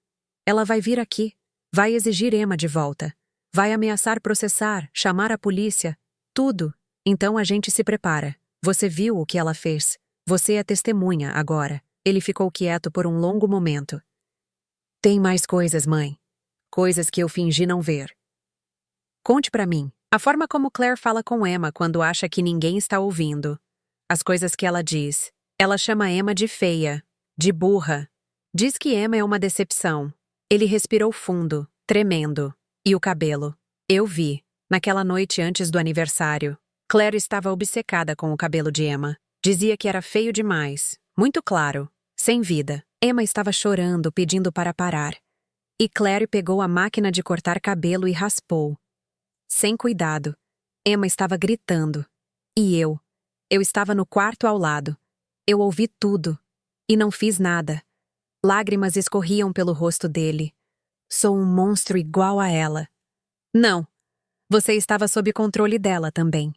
[SPEAKER 1] Ela vai vir aqui. Vai exigir Emma de volta. Vai ameaçar processar, chamar a polícia. Tudo. Então a gente se prepara. Você viu o que ela fez. Você é testemunha agora. Ele ficou quieto por um longo momento. Tem mais coisas, mãe. Coisas que eu fingi não ver. Conte pra mim. A forma como Claire fala com Emma quando acha que ninguém está ouvindo. As coisas que ela diz. Ela chama Emma de feia, de burra. Diz que Emma é uma decepção. Ele respirou fundo, tremendo. E o cabelo. Eu vi, naquela noite antes do aniversário. Claire estava obcecada com o cabelo de Emma. Dizia que era feio demais. Muito claro. Sem vida. Emma estava chorando, pedindo para parar. E Claire pegou a máquina de cortar cabelo e raspou. Sem cuidado. Emma estava gritando. E eu? Eu estava no quarto ao lado. Eu ouvi tudo. E não fiz nada. Lágrimas escorriam pelo rosto dele. Sou um monstro igual a ela. Não. Você estava sob controle dela também.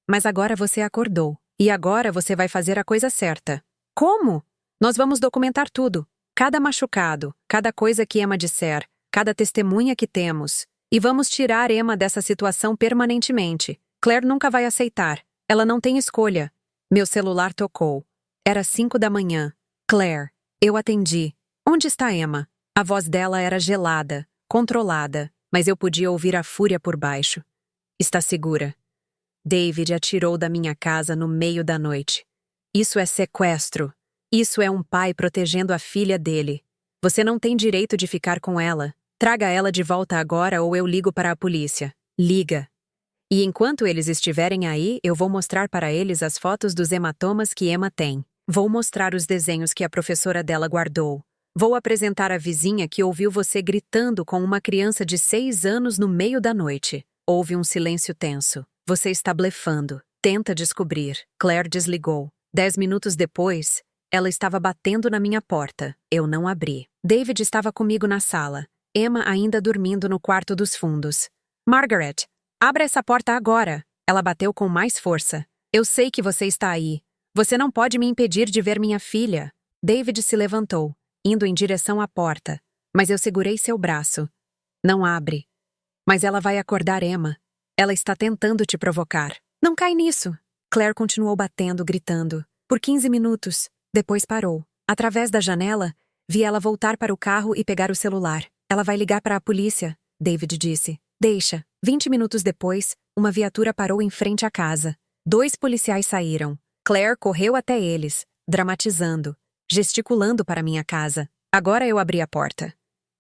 [SPEAKER 1] Mas agora você acordou. E agora você vai fazer a coisa certa. Como? Nós vamos documentar tudo. Cada machucado, cada coisa que Emma disser, cada testemunha que temos. E vamos tirar Emma dessa situação permanentemente. Claire nunca vai aceitar. Ela não tem escolha. Meu celular tocou. Era 5 da manhã. Claire. Eu atendi. Onde está Emma? A voz dela era gelada, controlada, mas eu podia ouvir a fúria por baixo. Está segura. David atirou da minha casa no meio da noite. Isso é sequestro. Isso é um pai protegendo a filha dele. Você não tem direito de ficar com ela. Traga ela de volta agora ou eu ligo para a polícia. Liga. E enquanto eles estiverem aí, eu vou mostrar para eles as fotos dos hematomas que Emma tem. Vou mostrar os desenhos que a professora dela guardou. Vou apresentar a vizinha que ouviu você gritando com uma criança de 6 anos no meio da noite. Houve um silêncio tenso. Você está blefando. Tenta descobrir. Claire desligou. 10 minutos depois, ela estava batendo na minha porta. Eu não abri. David estava comigo na sala. Emma ainda dormindo no quarto dos fundos. Margaret, abra essa porta agora. Ela bateu com mais força. Eu sei que você está aí. Você não pode me impedir de ver minha filha. David se levantou, indo em direção à porta. Mas eu segurei seu braço. Não abre. Mas ela vai acordar Emma. Ela está tentando te provocar. Não cai nisso. Claire continuou batendo, gritando. Por 15 minutos. Depois parou. Através da janela, vi ela voltar para o carro e pegar o celular. Ela vai ligar para a polícia, David disse. Deixa. 20 minutos depois, uma viatura parou em frente à casa. 2 policiais saíram. Claire correu até eles, dramatizando, gesticulando para minha casa. Agora eu abri a porta.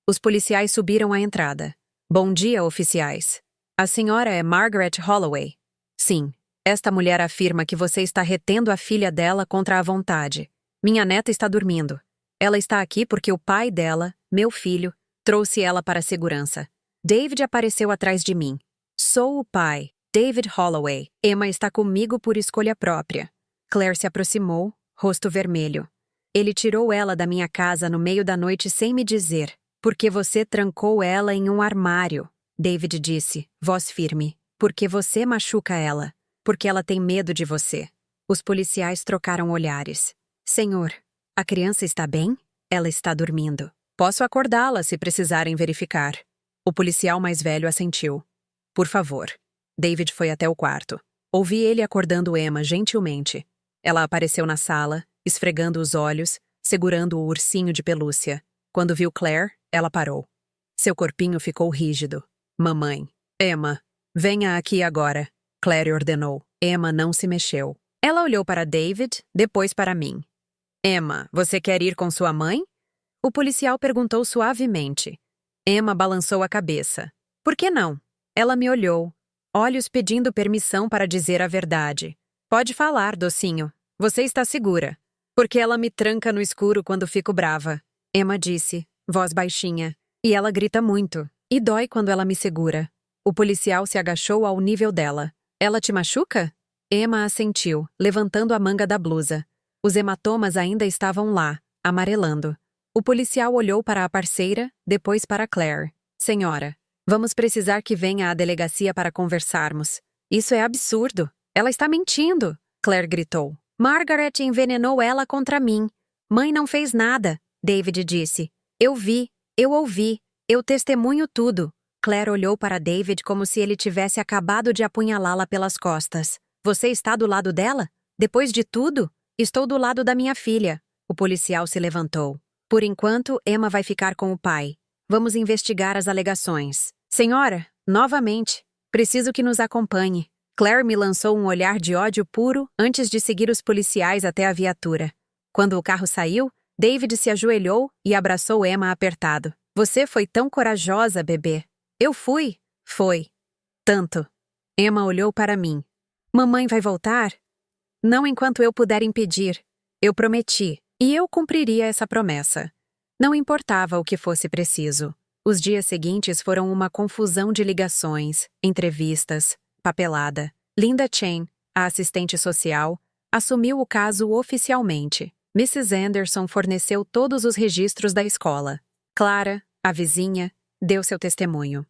[SPEAKER 1] Os policiais subiram a entrada. Bom dia, oficiais. A senhora é Margaret Holloway. Sim. Esta mulher afirma que você está retendo a filha dela contra a vontade. Minha neta está dormindo. Ela está aqui porque o pai dela, meu filho, trouxe ela para a segurança. David apareceu atrás de mim. Sou o pai, David Holloway. Emma está comigo por escolha própria. Claire se aproximou, rosto vermelho. Ele tirou ela da minha casa no meio da noite sem me dizer. Porque você trancou ela em um armário. David disse, voz firme. Porque você machuca ela. Porque ela tem medo de você. Os policiais trocaram olhares. Senhor, a criança está bem? Ela está dormindo. Posso acordá-la se precisarem verificar. O policial mais velho assentiu. Por favor. David foi até o quarto. Ouvi ele acordando Emma gentilmente. Ela apareceu na sala, esfregando os olhos, segurando o ursinho de pelúcia. Quando viu Claire, ela parou. Seu corpinho ficou rígido. Mamãe. Emma, venha aqui agora. Claire ordenou. Emma não se mexeu. Ela olhou para David, depois para mim. Emma, você quer ir com sua mãe? O policial perguntou suavemente. Emma balançou a cabeça. Por que não? Ela me olhou, olhos pedindo permissão para dizer a verdade. Pode falar, docinho. Você está segura. Porque ela me tranca no escuro quando fico brava. Emma disse, voz baixinha. E ela grita muito. E dói quando ela me segura. O policial se agachou ao nível dela. Ela te machuca? Emma assentiu, levantando a manga da blusa. Os hematomas ainda estavam lá, amarelando. O policial olhou para a parceira, depois para Claire. Senhora, vamos precisar que venha à delegacia para conversarmos. Isso é absurdo. Ela está mentindo, Claire gritou. Margaret envenenou ela contra mim. Mãe não fez nada, David disse. Eu vi, eu ouvi, eu testemunho tudo. Claire olhou para David como se ele tivesse acabado de apunhalá-la pelas costas. Você está do lado dela? Depois de tudo? Estou do lado da minha filha. O policial se levantou. Por enquanto, Emma vai ficar com o pai. Vamos investigar as alegações. Senhora, novamente, preciso que nos acompanhe. Claire me lançou um olhar de ódio puro antes de seguir os policiais até a viatura. Quando o carro saiu, David se ajoelhou e abraçou Emma apertado. Você foi tão corajosa, bebê. Eu fui. Foi. Tanto. Emma olhou para mim. Mamãe vai voltar? Não enquanto eu puder impedir. Eu prometi. E eu cumpriria essa promessa. Não importava o que fosse preciso. Os dias seguintes foram uma confusão de ligações, entrevistas, papelada. Linda Chen, a assistente social, assumiu o caso oficialmente. Mrs. Anderson forneceu todos os registros da escola. Clara, a vizinha, deu seu testemunho.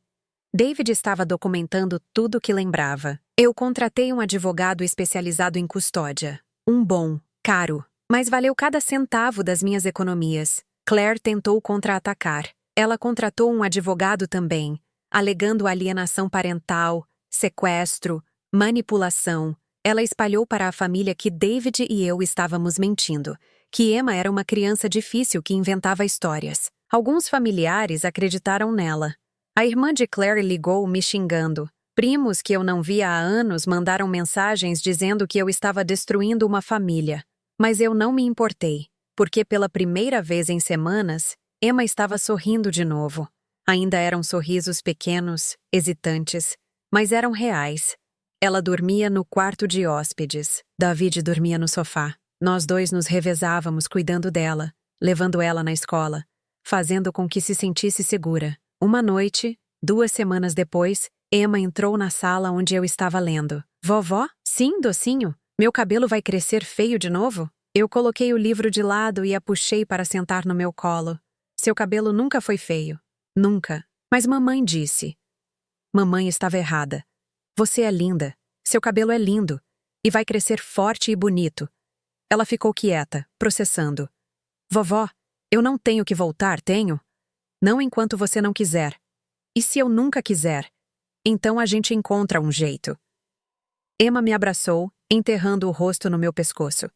[SPEAKER 1] David estava documentando tudo o que lembrava. Eu contratei um advogado especializado em custódia. Um bom, caro, mas valeu cada centavo das minhas economias. Claire tentou contra-atacar. Ela contratou um advogado também, alegando alienação parental, sequestro, manipulação. Ela espalhou para a família que David e eu estávamos mentindo, que Emma era uma criança difícil que inventava histórias. Alguns familiares acreditaram nela. A irmã de Claire ligou me xingando. Primos que eu não via há anos mandaram mensagens dizendo que eu estava destruindo uma família. Mas eu não me importei, porque pela primeira vez em semanas, Emma estava sorrindo de novo. Ainda eram sorrisos pequenos, hesitantes, mas eram reais. Ela dormia no quarto de hóspedes. David dormia no sofá. Nós dois nos revezávamos cuidando dela, levando ela na escola, fazendo com que se sentisse segura. Uma noite, 2 semanas depois, Emma entrou na sala onde eu estava lendo. Vovó? Sim, docinho. Meu cabelo vai crescer feio de novo? Eu coloquei o livro de lado e a puxei para sentar no meu colo. Seu cabelo nunca foi feio. Nunca. Mas mamãe disse. Mamãe estava errada. Você é linda. Seu cabelo é lindo. E vai crescer forte e bonito. Ela ficou quieta, processando. Vovó, eu não tenho que voltar, tenho? Não enquanto você não quiser. E se eu nunca quiser? Então a gente encontra um jeito. Emma me abraçou, enterrando o rosto no meu pescoço.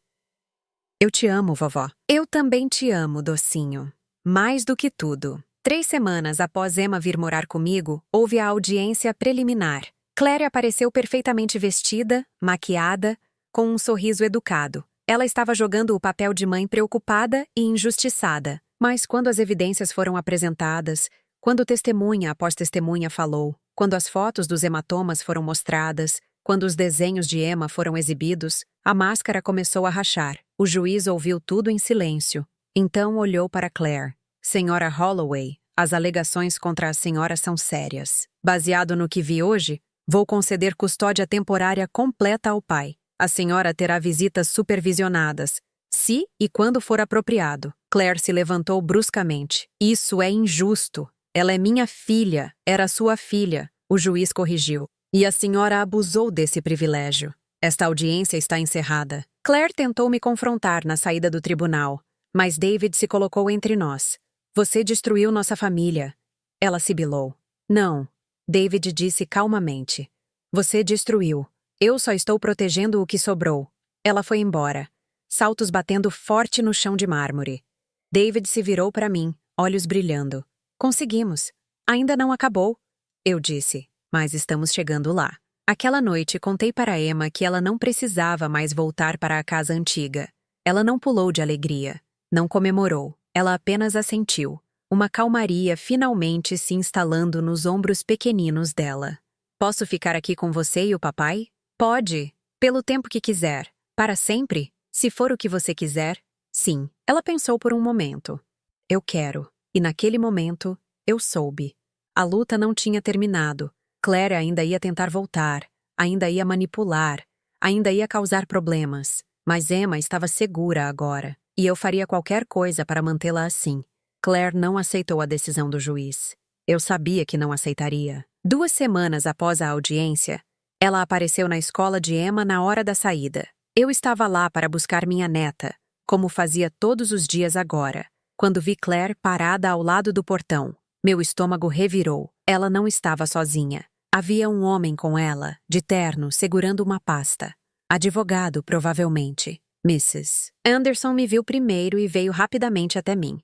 [SPEAKER 1] Eu te amo, vovó. Eu também te amo, docinho. Mais do que tudo. 3 semanas após Emma vir morar comigo, houve a audiência preliminar. Claire apareceu perfeitamente vestida, maquiada, com um sorriso educado. Ela estava jogando o papel de mãe preocupada e injustiçada. Mas quando as evidências foram apresentadas, quando testemunha após testemunha falou, quando as fotos dos hematomas foram mostradas, quando os desenhos de Emma foram exibidos, a máscara começou a rachar. O juiz ouviu tudo em silêncio. Então olhou para Claire. Senhora Holloway, as alegações contra a senhora são sérias. Baseado no que vi hoje, vou conceder custódia temporária completa ao pai. A senhora terá visitas supervisionadas, se e quando for apropriado. Claire se levantou bruscamente. Isso é injusto. Ela é minha filha. Era sua filha. O juiz corrigiu. E a senhora abusou desse privilégio. Esta audiência está encerrada. Claire tentou me confrontar na saída do tribunal, mas David se colocou entre nós. Você destruiu nossa família. Ela sibilou. Não. David disse calmamente. Você destruiu. Eu só estou protegendo o que sobrou. Ela foi embora. Saltos batendo forte no chão de mármore. David se virou para mim, olhos brilhando. Conseguimos. Ainda não acabou. Eu disse. Mas estamos chegando lá. Aquela noite contei para Emma que ela não precisava mais voltar para a casa antiga. Ela não pulou de alegria. Não comemorou. Ela apenas assentiu. Uma calmaria finalmente se instalando nos ombros pequeninos dela. Posso ficar aqui com você e o papai? Pode. Pelo tempo que quiser. Para sempre? Se for o que você quiser, sim. Ela pensou por um momento. Eu quero. E naquele momento, eu soube. A luta não tinha terminado. Claire ainda ia tentar voltar, ainda ia manipular, ainda ia causar problemas. Mas Emma estava segura agora, e eu faria qualquer coisa para mantê-la assim. Claire não aceitou a decisão do juiz. Eu sabia que não aceitaria. 2 semanas após a audiência, ela apareceu na escola de Emma na hora da saída. Eu estava lá para buscar minha neta, como fazia todos os dias agora. Quando vi Claire parada ao lado do portão, meu estômago revirou. Ela não estava sozinha. Havia um homem com ela, de terno, segurando uma pasta. Advogado, provavelmente. Mrs. Anderson me viu primeiro e veio rapidamente até mim.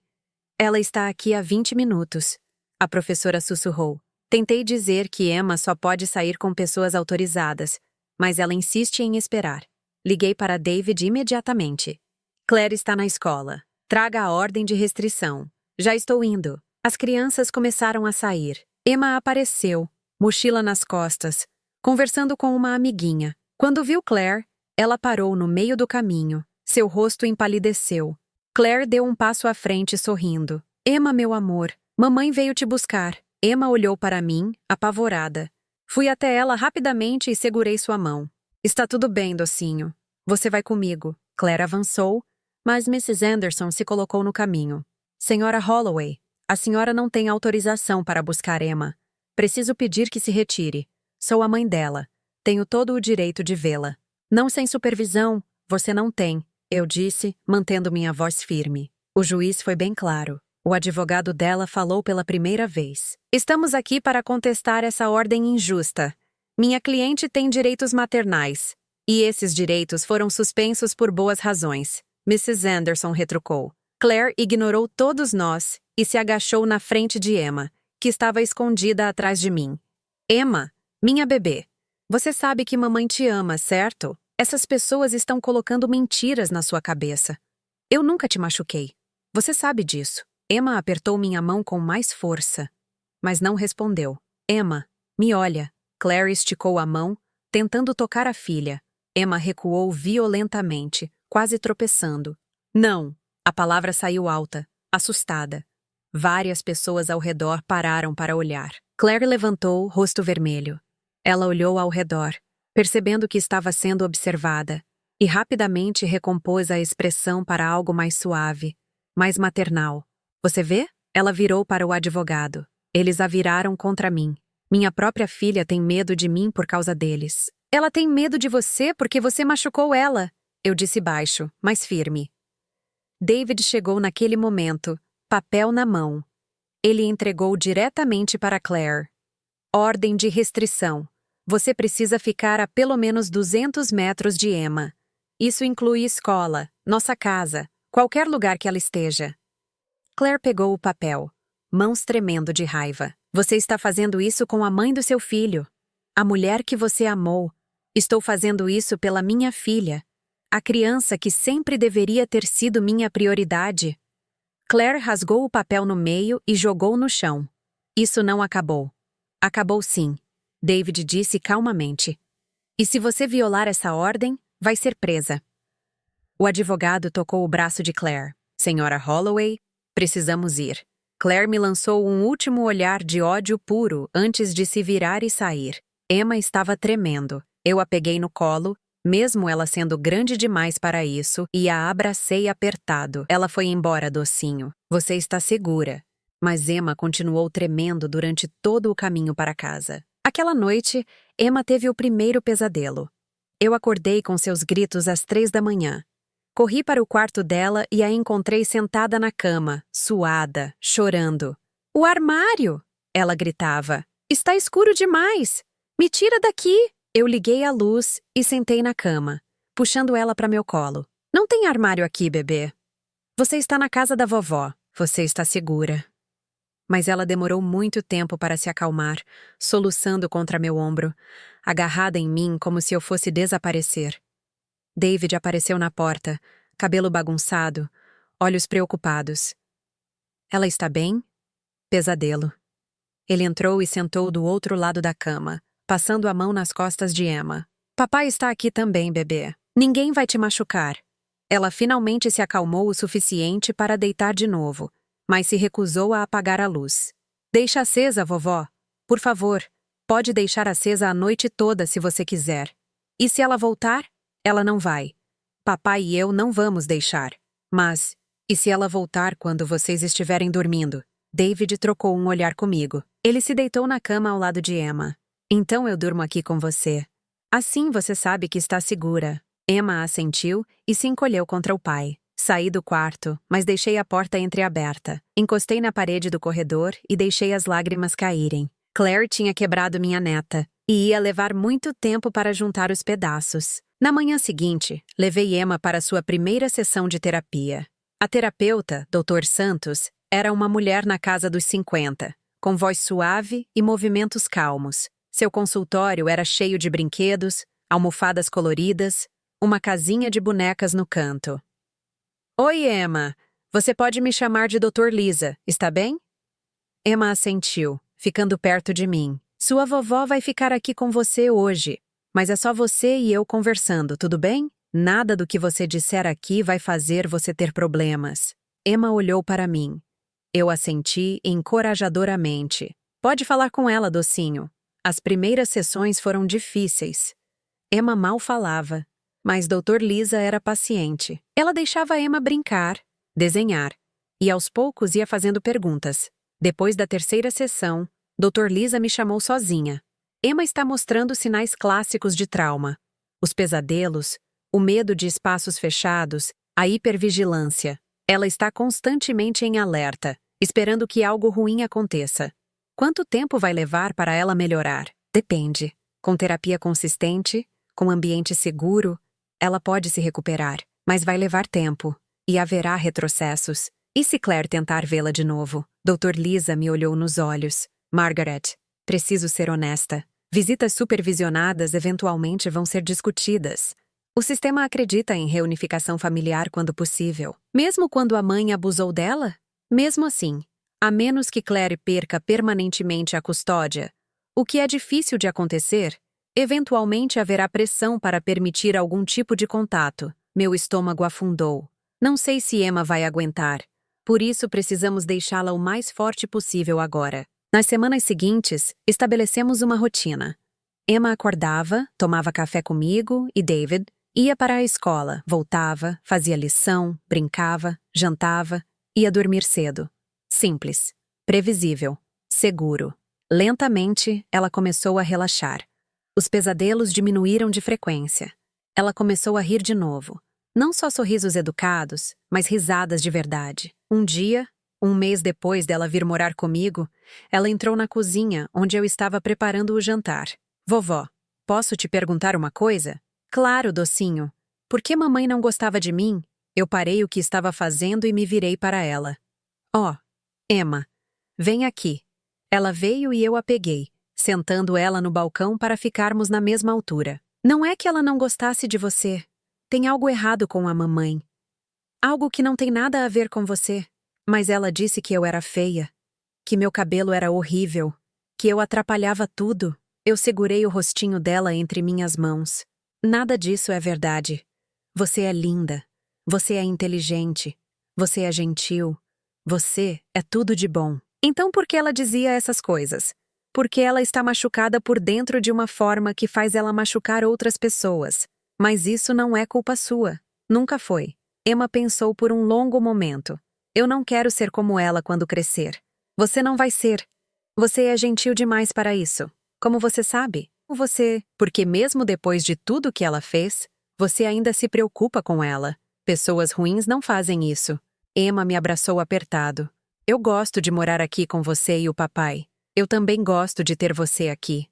[SPEAKER 1] Ela está aqui há 20 minutos. A professora sussurrou. Tentei dizer que Emma só pode sair com pessoas autorizadas, mas ela insiste em esperar. Liguei para David imediatamente. Claire está na escola. Traga a ordem de restrição. Já estou indo. As crianças começaram a sair. Emma apareceu, mochila nas costas, conversando com uma amiguinha. Quando viu Claire, ela parou no meio do caminho. Seu rosto empalideceu. Claire deu um passo à frente sorrindo. Emma, meu amor, Mamãe veio te buscar. Emma olhou para mim, apavorada. Fui até ela rapidamente e segurei sua mão. Está tudo bem, docinho. Você vai comigo. Claire avançou, mas Mrs. Anderson se colocou no caminho. Senhora Holloway, a senhora não tem autorização para buscar Emma. Preciso pedir que se retire. Sou a mãe dela. Tenho todo o direito de vê-la. Não sem supervisão, você não tem, eu disse, mantendo minha voz firme. O juiz foi bem claro. O advogado dela falou pela primeira vez. Estamos aqui para contestar essa ordem injusta. Minha cliente tem direitos maternais. E esses direitos foram suspensos por boas razões. Mrs. Anderson retrucou. Claire ignorou todos nós e se agachou na frente de Emma, que estava escondida atrás de mim. Emma, minha bebê. Você sabe que mamãe te ama, certo? Essas pessoas estão colocando mentiras na sua cabeça. Eu nunca te machuquei. Você sabe disso. Emma apertou minha mão com mais força, mas não respondeu. Emma, me olha. Claire esticou a mão, tentando tocar a filha. Emma recuou violentamente, quase tropeçando. Não! A palavra saiu alta, assustada. Várias pessoas ao redor pararam para olhar. Claire levantou, rosto vermelho. Ela olhou ao redor, percebendo que estava sendo observada, e rapidamente recompôs a expressão para algo mais suave, mais maternal. Você vê? Ela virou para o advogado. Eles a viraram contra mim. Minha própria filha tem medo de mim por causa deles. Ela tem medo de você porque você machucou ela. Eu disse baixo, mas firme. David chegou naquele momento, papel na mão. Ele entregou diretamente para Claire. Ordem de restrição. Você precisa ficar a pelo menos 200 metros de Emma. Isso inclui escola, nossa casa, qualquer lugar que ela esteja. Claire pegou o papel, mãos tremendo de raiva. Você está fazendo isso com a mãe do seu filho. A mulher que você amou. Estou fazendo isso pela minha filha. A criança que sempre deveria ter sido minha prioridade. Claire rasgou o papel no meio e jogou no chão. Isso não acabou. Acabou sim, David disse calmamente. E se você violar essa ordem, vai ser presa. O advogado tocou o braço de Claire. Senhora Holloway, precisamos ir. Claire me lançou um último olhar de ódio puro antes de se virar e sair. Emma estava tremendo. Eu a peguei no colo, mesmo ela sendo grande demais para isso, e a abracei apertado. Ela foi embora, docinho. Você está segura. Mas Emma continuou tremendo durante todo o caminho para casa. Aquela noite, Emma teve o primeiro pesadelo. Eu acordei com seus gritos às 3 da manhã. Corri para o quarto dela e a encontrei sentada na cama, suada, chorando. O armário! Ela gritava. Está escuro demais! Me tira daqui! Eu liguei a luz e sentei na cama, puxando ela para meu colo. Não tem armário aqui, bebê. Você está na casa da vovó. Você está segura. Mas ela demorou muito tempo para se acalmar, soluçando contra meu ombro, agarrada em mim como se eu fosse desaparecer. David apareceu na porta, cabelo bagunçado, olhos preocupados. Ela está bem? Pesadelo. Ele entrou e sentou do outro lado da cama, passando a mão nas costas de Emma. Papai está aqui também, bebê. Ninguém vai te machucar. Ela finalmente se acalmou o suficiente para deitar de novo, mas se recusou a apagar a luz. Deixa acesa, vovó. Por favor, pode deixar acesa a noite toda se você quiser. E se ela voltar? Ela não vai. Papai e eu não vamos deixar. Mas, e se ela voltar quando vocês estiverem dormindo? David trocou um olhar comigo. Ele se deitou na cama ao lado de Emma. Então eu durmo aqui com você. Assim você sabe que está segura. Emma assentiu e se encolheu contra o pai. Saí do quarto, mas deixei a porta entreaberta. Encostei na parede do corredor e deixei as lágrimas caírem. Claire tinha quebrado minha neta e ia levar muito tempo para juntar os pedaços. Na manhã seguinte, levei Emma para sua primeira sessão de terapia. A terapeuta, Dr. Santos, era uma mulher na casa dos 50, com voz suave e movimentos calmos. Seu consultório era cheio de brinquedos, almofadas coloridas, uma casinha de bonecas no canto. Oi, Emma. Você pode me chamar de Dr. Lisa, está bem? Emma assentiu, ficando perto de mim. Sua vovó vai ficar aqui com você hoje. Mas é só você e eu conversando, tudo bem? Nada do que você disser aqui vai fazer você ter problemas. Emma olhou para mim. Eu assenti encorajadoramente. Pode falar com ela, docinho. As primeiras sessões foram difíceis. Emma mal falava, mas Dr. Lisa era paciente. Ela deixava Emma brincar, desenhar, e aos poucos ia fazendo perguntas. Depois da terceira sessão, Dr. Lisa me chamou sozinha. Emma está mostrando sinais clássicos de trauma. Os pesadelos, o medo de espaços fechados, a hipervigilância. Ela está constantemente em alerta, esperando que algo ruim aconteça. Quanto tempo vai levar para ela melhorar? Depende. Com terapia consistente, com ambiente seguro, ela pode se recuperar, mas vai levar tempo, e haverá retrocessos. E se Claire tentar vê-la de novo? Dr. Lisa me olhou nos olhos. Margaret, preciso ser honesta. Visitas supervisionadas eventualmente vão ser discutidas. O sistema acredita em reunificação familiar quando possível. Mesmo quando a mãe abusou dela? Mesmo assim, a menos que Claire perca permanentemente a custódia, o que é difícil de acontecer, eventualmente haverá pressão para permitir algum tipo de contato. Meu estômago afundou. Não sei se Emma vai aguentar. Por isso precisamos deixá-la o mais forte possível agora. Nas semanas seguintes, estabelecemos uma rotina. Emma acordava, tomava café comigo e David, ia para a escola, voltava, fazia lição, brincava, jantava, ia dormir cedo. Simples, previsível, seguro. Lentamente, ela começou a relaxar. Os pesadelos diminuíram de frequência. Ela começou a rir de novo. Não só sorrisos educados, mas risadas de verdade. Um dia, um mês depois dela vir morar comigo, ela entrou na cozinha, onde eu estava preparando o jantar. Vovó, posso te perguntar uma coisa? Claro, docinho. Por que mamãe não gostava de mim? Eu parei o que estava fazendo e me virei para ela. Oh, Emma, vem aqui. Ela veio e eu a peguei, sentando ela no balcão para ficarmos na mesma altura. Não é que ela não gostasse de você. Tem algo errado com a mamãe. Algo que não tem nada a ver com você. Mas ela disse que eu era feia, que meu cabelo era horrível, que eu atrapalhava tudo. Eu segurei o rostinho dela entre minhas mãos. Nada disso é verdade. Você é linda. Você é inteligente. Você é gentil. Você é tudo de bom. Então por que ela dizia essas coisas? Porque ela está machucada por dentro de uma forma que faz ela machucar outras pessoas. Mas isso não é culpa sua. Nunca foi. Emma pensou por um longo momento. Eu não quero ser como ela quando crescer. Você não vai ser. Você é gentil demais para isso. Como você sabe? Porque mesmo depois de tudo que ela fez, você ainda se preocupa com ela. Pessoas ruins não fazem isso. Emma me abraçou apertado. Eu gosto de morar aqui com você e o papai. Eu também gosto de ter você aqui.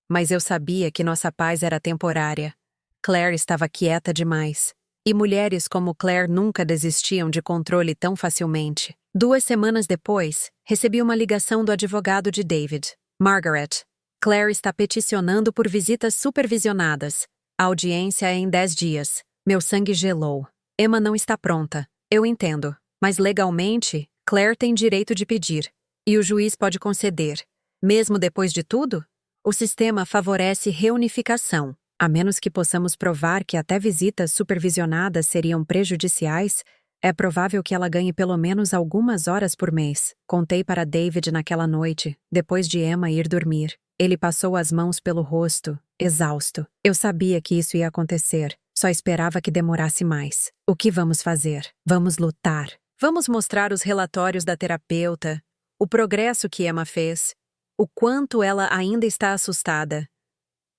[SPEAKER 1] Mas eu sabia que nossa paz era temporária. Claire estava quieta demais. E mulheres como Claire nunca desistiam de controle tão facilmente. 2 semanas depois, recebi uma ligação do advogado de David. Margaret, Claire está peticionando por visitas supervisionadas. A audiência é em 10 dias. Meu sangue gelou. Emma não está pronta. Eu entendo. Mas legalmente, Claire tem direito de pedir. E o juiz pode conceder. Mesmo depois de tudo, o sistema favorece reunificação. A menos que possamos provar que até visitas supervisionadas seriam prejudiciais, é provável que ela ganhe pelo menos algumas horas por mês. Contei para David naquela noite, depois de Emma ir dormir. Ele passou as mãos pelo rosto, exausto. Eu sabia que isso ia acontecer, só esperava que demorasse mais. O que vamos fazer? Vamos lutar. Vamos mostrar os relatórios da terapeuta, o progresso que Emma fez, o quanto ela ainda está assustada.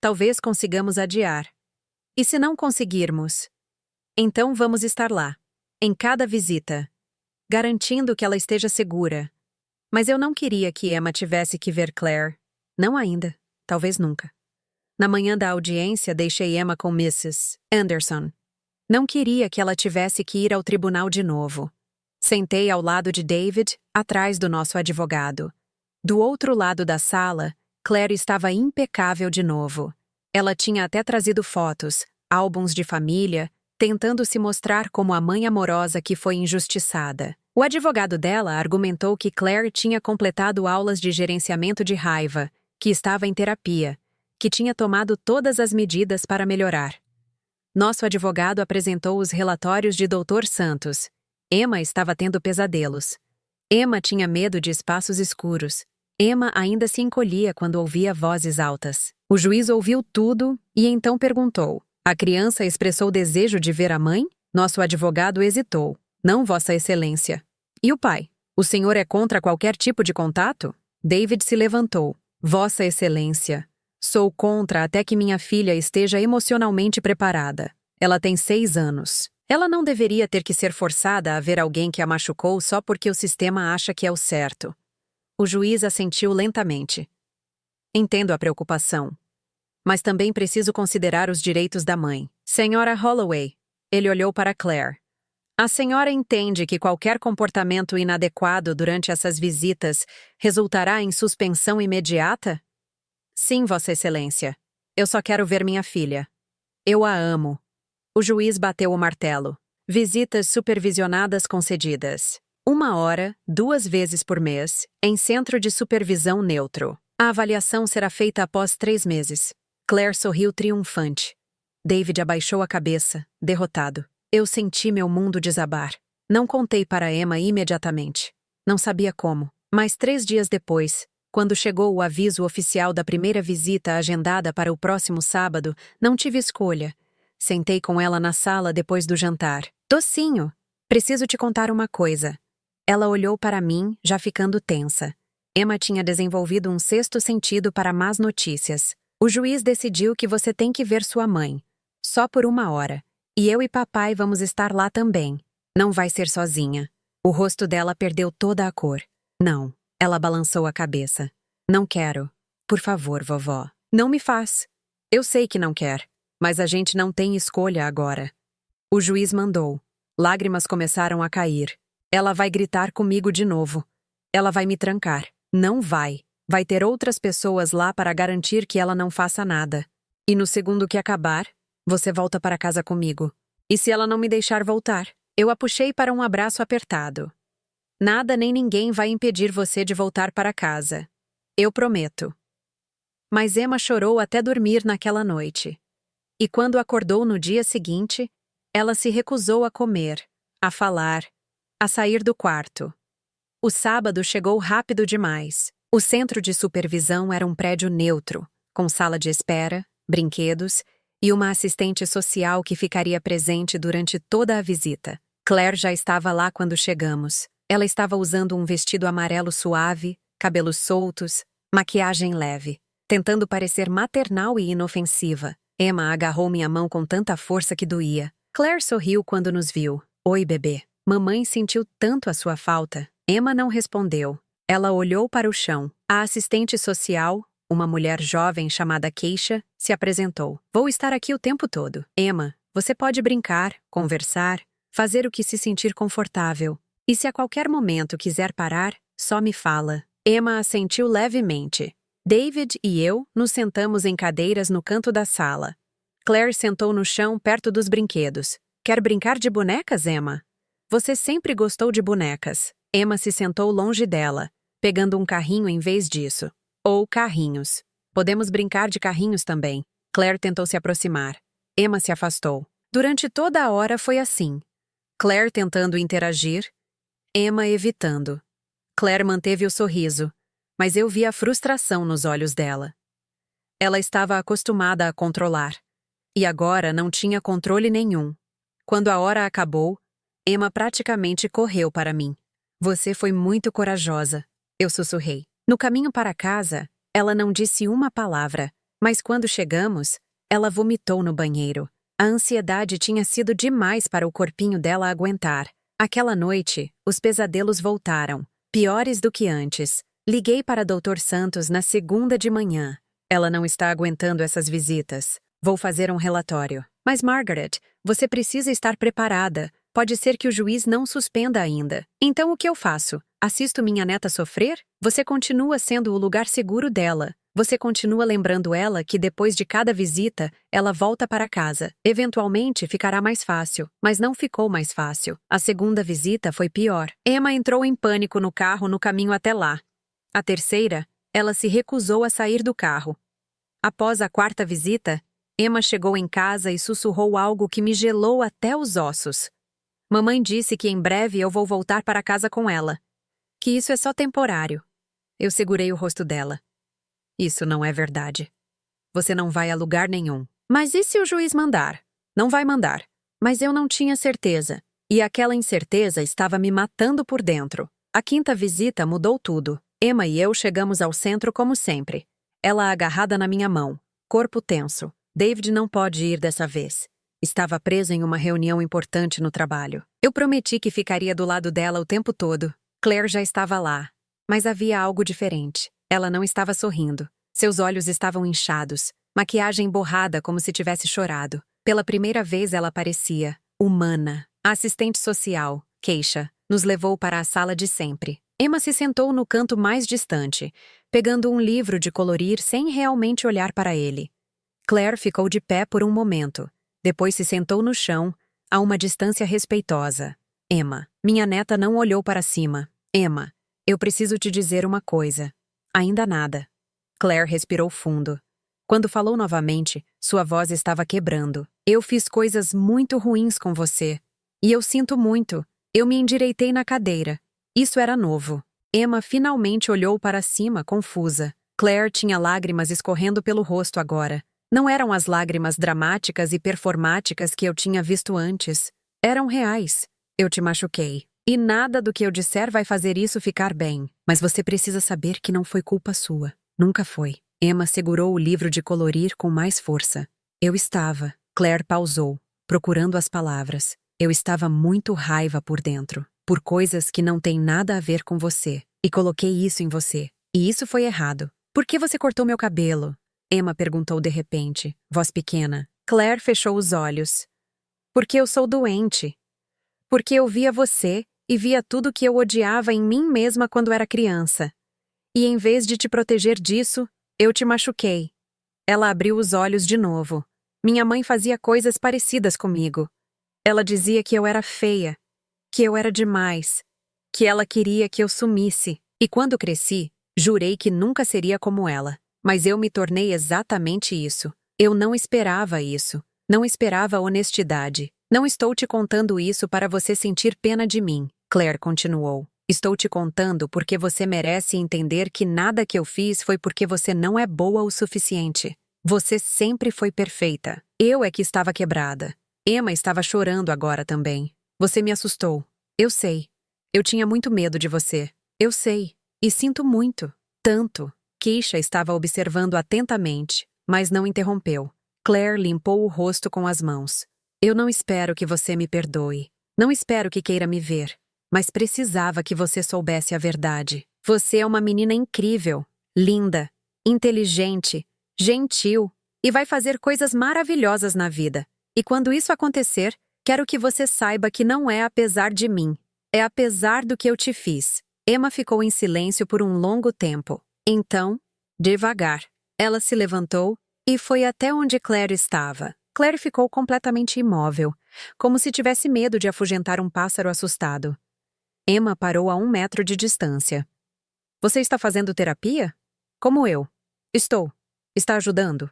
[SPEAKER 1] Talvez consigamos adiar. E se não conseguirmos? Então vamos estar lá, em cada visita, garantindo que ela esteja segura. Mas eu não queria que Emma tivesse que ver Claire. Não ainda. Talvez nunca. Na manhã da audiência, deixei Emma com Mrs. Anderson. Não queria que ela tivesse que ir ao tribunal de novo. Sentei ao lado de David, atrás do nosso advogado. Do outro lado da sala, Claire estava impecável de novo. Ela tinha até trazido fotos, álbuns de família, tentando se mostrar como a mãe amorosa que foi injustiçada. O advogado dela argumentou que Claire tinha completado aulas de gerenciamento de raiva, que estava em terapia, que tinha tomado todas as medidas para melhorar. Nosso advogado apresentou os relatórios de Dr. Santos. Emma estava tendo pesadelos. Emma tinha medo de espaços escuros. Emma ainda se encolhia quando ouvia vozes altas. O juiz ouviu tudo e então perguntou: a criança expressou desejo de ver a mãe? Nosso advogado hesitou. Não, Vossa Excelência. E o pai? O senhor é contra qualquer tipo de contato? David se levantou. Vossa Excelência, sou contra até que minha filha esteja emocionalmente preparada. Ela tem 6 anos. Ela não deveria ter que ser forçada a ver alguém que a machucou só porque o sistema acha que é o certo. O juiz assentiu lentamente. Entendo a preocupação. Mas também preciso considerar os direitos da mãe. Senhora Holloway. Ele olhou para Claire. A senhora entende que qualquer comportamento inadequado durante essas visitas resultará em suspensão imediata? Sim, Vossa Excelência. Eu só quero ver minha filha. Eu a amo. O juiz bateu o martelo. Visitas supervisionadas concedidas. 1 hora, 2 vezes por mês, em centro de supervisão neutro. A avaliação será feita após 3 meses. Claire sorriu triunfante. David abaixou a cabeça, derrotado. Eu senti meu mundo desabar. Não contei para Emma imediatamente. Não sabia como. Mas 3 dias depois, quando chegou o aviso oficial da primeira visita agendada para o próximo sábado, não tive escolha. Sentei com ela na sala depois do jantar. Docinho, preciso te contar uma coisa. Ela olhou para mim, já ficando tensa. Emma tinha desenvolvido um 6º sentido para más notícias. O juiz decidiu que você tem que ver sua mãe. Só por 1 hora. E eu e papai vamos estar lá também. Não vai ser sozinha. O rosto dela perdeu toda a cor. Não. Ela balançou a cabeça. Não quero. Por favor, vovó. Não me faz. Eu sei que não quer. Mas a gente não tem escolha agora. O juiz mandou. Lágrimas começaram a cair. Ela vai gritar comigo de novo. Ela vai me trancar. Não vai. Vai ter outras pessoas lá para garantir que ela não faça nada. E no segundo que acabar, você volta para casa comigo. E se ela não me deixar voltar? Eu a puxei para um abraço apertado. Nada nem ninguém vai impedir você de voltar para casa. Eu prometo. Mas Emma chorou até dormir naquela noite. E quando acordou no dia seguinte, ela se recusou a comer, a falar, a sair do quarto. O sábado chegou rápido demais. O centro de supervisão era um prédio neutro, com sala de espera, brinquedos e uma assistente social que ficaria presente durante toda a visita. Claire já estava lá quando chegamos. Ela estava usando um vestido amarelo suave, cabelos soltos, maquiagem leve, tentando parecer maternal e inofensiva. Emma agarrou minha mão com tanta força que doía. Claire sorriu quando nos viu. Oi, bebê. Mamãe sentiu tanto a sua falta. Emma não respondeu. Ela olhou para o chão. A assistente social, uma mulher jovem chamada Keisha, se apresentou. Vou estar aqui o tempo todo. Emma, você pode brincar, conversar, fazer o que se sentir confortável. E se a qualquer momento quiser parar, só me fala. Emma assentiu levemente. David e eu nos sentamos em cadeiras no canto da sala. Claire sentou no chão perto dos brinquedos. Quer brincar de bonecas, Emma? Você sempre gostou de bonecas. Emma se sentou longe dela, pegando um carrinho em vez disso. Ou carrinhos. Podemos brincar de carrinhos também. Claire tentou se aproximar. Emma se afastou. Durante toda a hora foi assim. Claire tentando interagir, Emma evitando. Claire manteve o sorriso, mas eu vi a frustração nos olhos dela. Ela estava acostumada a controlar, e agora não tinha controle nenhum. Quando a hora acabou, Emma praticamente correu para mim. Você foi muito corajosa, eu sussurrei. No caminho para casa, ela não disse uma palavra, mas quando chegamos, ela vomitou no banheiro. A ansiedade tinha sido demais para o corpinho dela aguentar. Aquela noite, os pesadelos voltaram, piores do que antes. Liguei para Dr. Santos na segunda de manhã. Ela não está aguentando essas visitas. Vou fazer um relatório. Mas, Margaret, você precisa estar preparada. Pode ser que o juiz não suspenda ainda. Então o que eu faço? Assisto minha neta sofrer? Você continua sendo o lugar seguro dela. Você continua lembrando ela que depois de cada visita, ela volta para casa. Eventualmente ficará mais fácil, mas não ficou mais fácil. A segunda visita foi pior. Emma entrou em pânico no carro no caminho até lá. A terceira, ela se recusou a sair do carro. Após a quarta visita, Emma chegou em casa e sussurrou algo que me gelou até os ossos. Mamãe disse que em breve eu vou voltar para casa com ela. Que isso é só temporário. Eu segurei o rosto dela. Isso não é verdade. Você não vai a lugar nenhum. Mas e se o juiz mandar? Não vai mandar. Mas eu não tinha certeza. E aquela incerteza estava me matando por dentro. A quinta visita mudou tudo. Emma e eu chegamos ao centro como sempre. Ela agarrada na minha mão. Corpo tenso. David não pode ir dessa vez. Estava preso em uma reunião importante no trabalho. Eu prometi que ficaria do lado dela o tempo todo. Claire já estava lá. Mas havia algo diferente. Ela não estava sorrindo. Seus olhos estavam inchados. Maquiagem borrada como se tivesse chorado. Pela primeira vez ela parecia humana. A assistente social, Keisha, nos levou para a sala de sempre. Emma se sentou no canto mais distante, pegando um livro de colorir sem realmente olhar para ele. Claire ficou de pé por um momento. Depois se sentou no chão, a uma distância respeitosa. Emma, minha neta não olhou para cima. Emma, eu preciso te dizer uma coisa. Ainda nada. Claire respirou fundo. Quando falou novamente, sua voz estava quebrando. Eu fiz coisas muito ruins com você. E eu sinto muito. Eu me endireitei na cadeira. Isso era novo. Emma finalmente olhou para cima, confusa. Claire tinha lágrimas escorrendo pelo rosto agora. Não eram as lágrimas dramáticas e performáticas que eu tinha visto antes. Eram reais. Eu te machuquei. E nada do que eu disser vai fazer isso ficar bem. Mas você precisa saber que não foi culpa sua. Nunca foi. Emma segurou o livro de colorir com mais força. Eu estava. Claire pausou, procurando as palavras. Eu estava muito raiva por dentro. Por coisas que não têm nada a ver com você. E coloquei isso em você. E isso foi errado. Por que você cortou meu cabelo? Emma perguntou de repente, voz pequena. Claire fechou os olhos. Porque eu sou doente. Porque eu via você e via tudo que eu odiava em mim mesma quando era criança. E em vez de te proteger disso, eu te machuquei. Ela abriu os olhos de novo. Minha mãe fazia coisas parecidas comigo. Ela dizia que eu era feia, que eu era demais, que ela queria que eu sumisse. E quando cresci, jurei que nunca seria como ela. Mas eu me tornei exatamente isso. Eu não esperava isso. Não esperava honestidade. Não estou te contando isso para você sentir pena de mim, Claire continuou. Estou te contando porque você merece entender que nada que eu fiz foi porque você não é boa o suficiente. Você sempre foi perfeita. Eu é que estava quebrada. Emma estava chorando agora também. Você me assustou. Eu sei. Eu tinha muito medo de você. Eu sei. E sinto muito. Tanto. Keisha estava observando atentamente, mas não interrompeu. Claire limpou o rosto com as mãos. Eu não espero que você me perdoe. Não espero que queira me ver. Mas precisava que você soubesse a verdade. Você é uma menina incrível, linda, inteligente, gentil e vai fazer coisas maravilhosas na vida. E quando isso acontecer, quero que você saiba que não é apesar de mim. É apesar do que eu te fiz. Emma ficou em silêncio por um longo tempo. Então, devagar, ela se levantou e foi até onde Claire estava. Claire ficou completamente imóvel, como se tivesse medo de afugentar um pássaro assustado. Emma parou a 1 metro de distância. Você está fazendo terapia? Como eu. Estou. Está ajudando?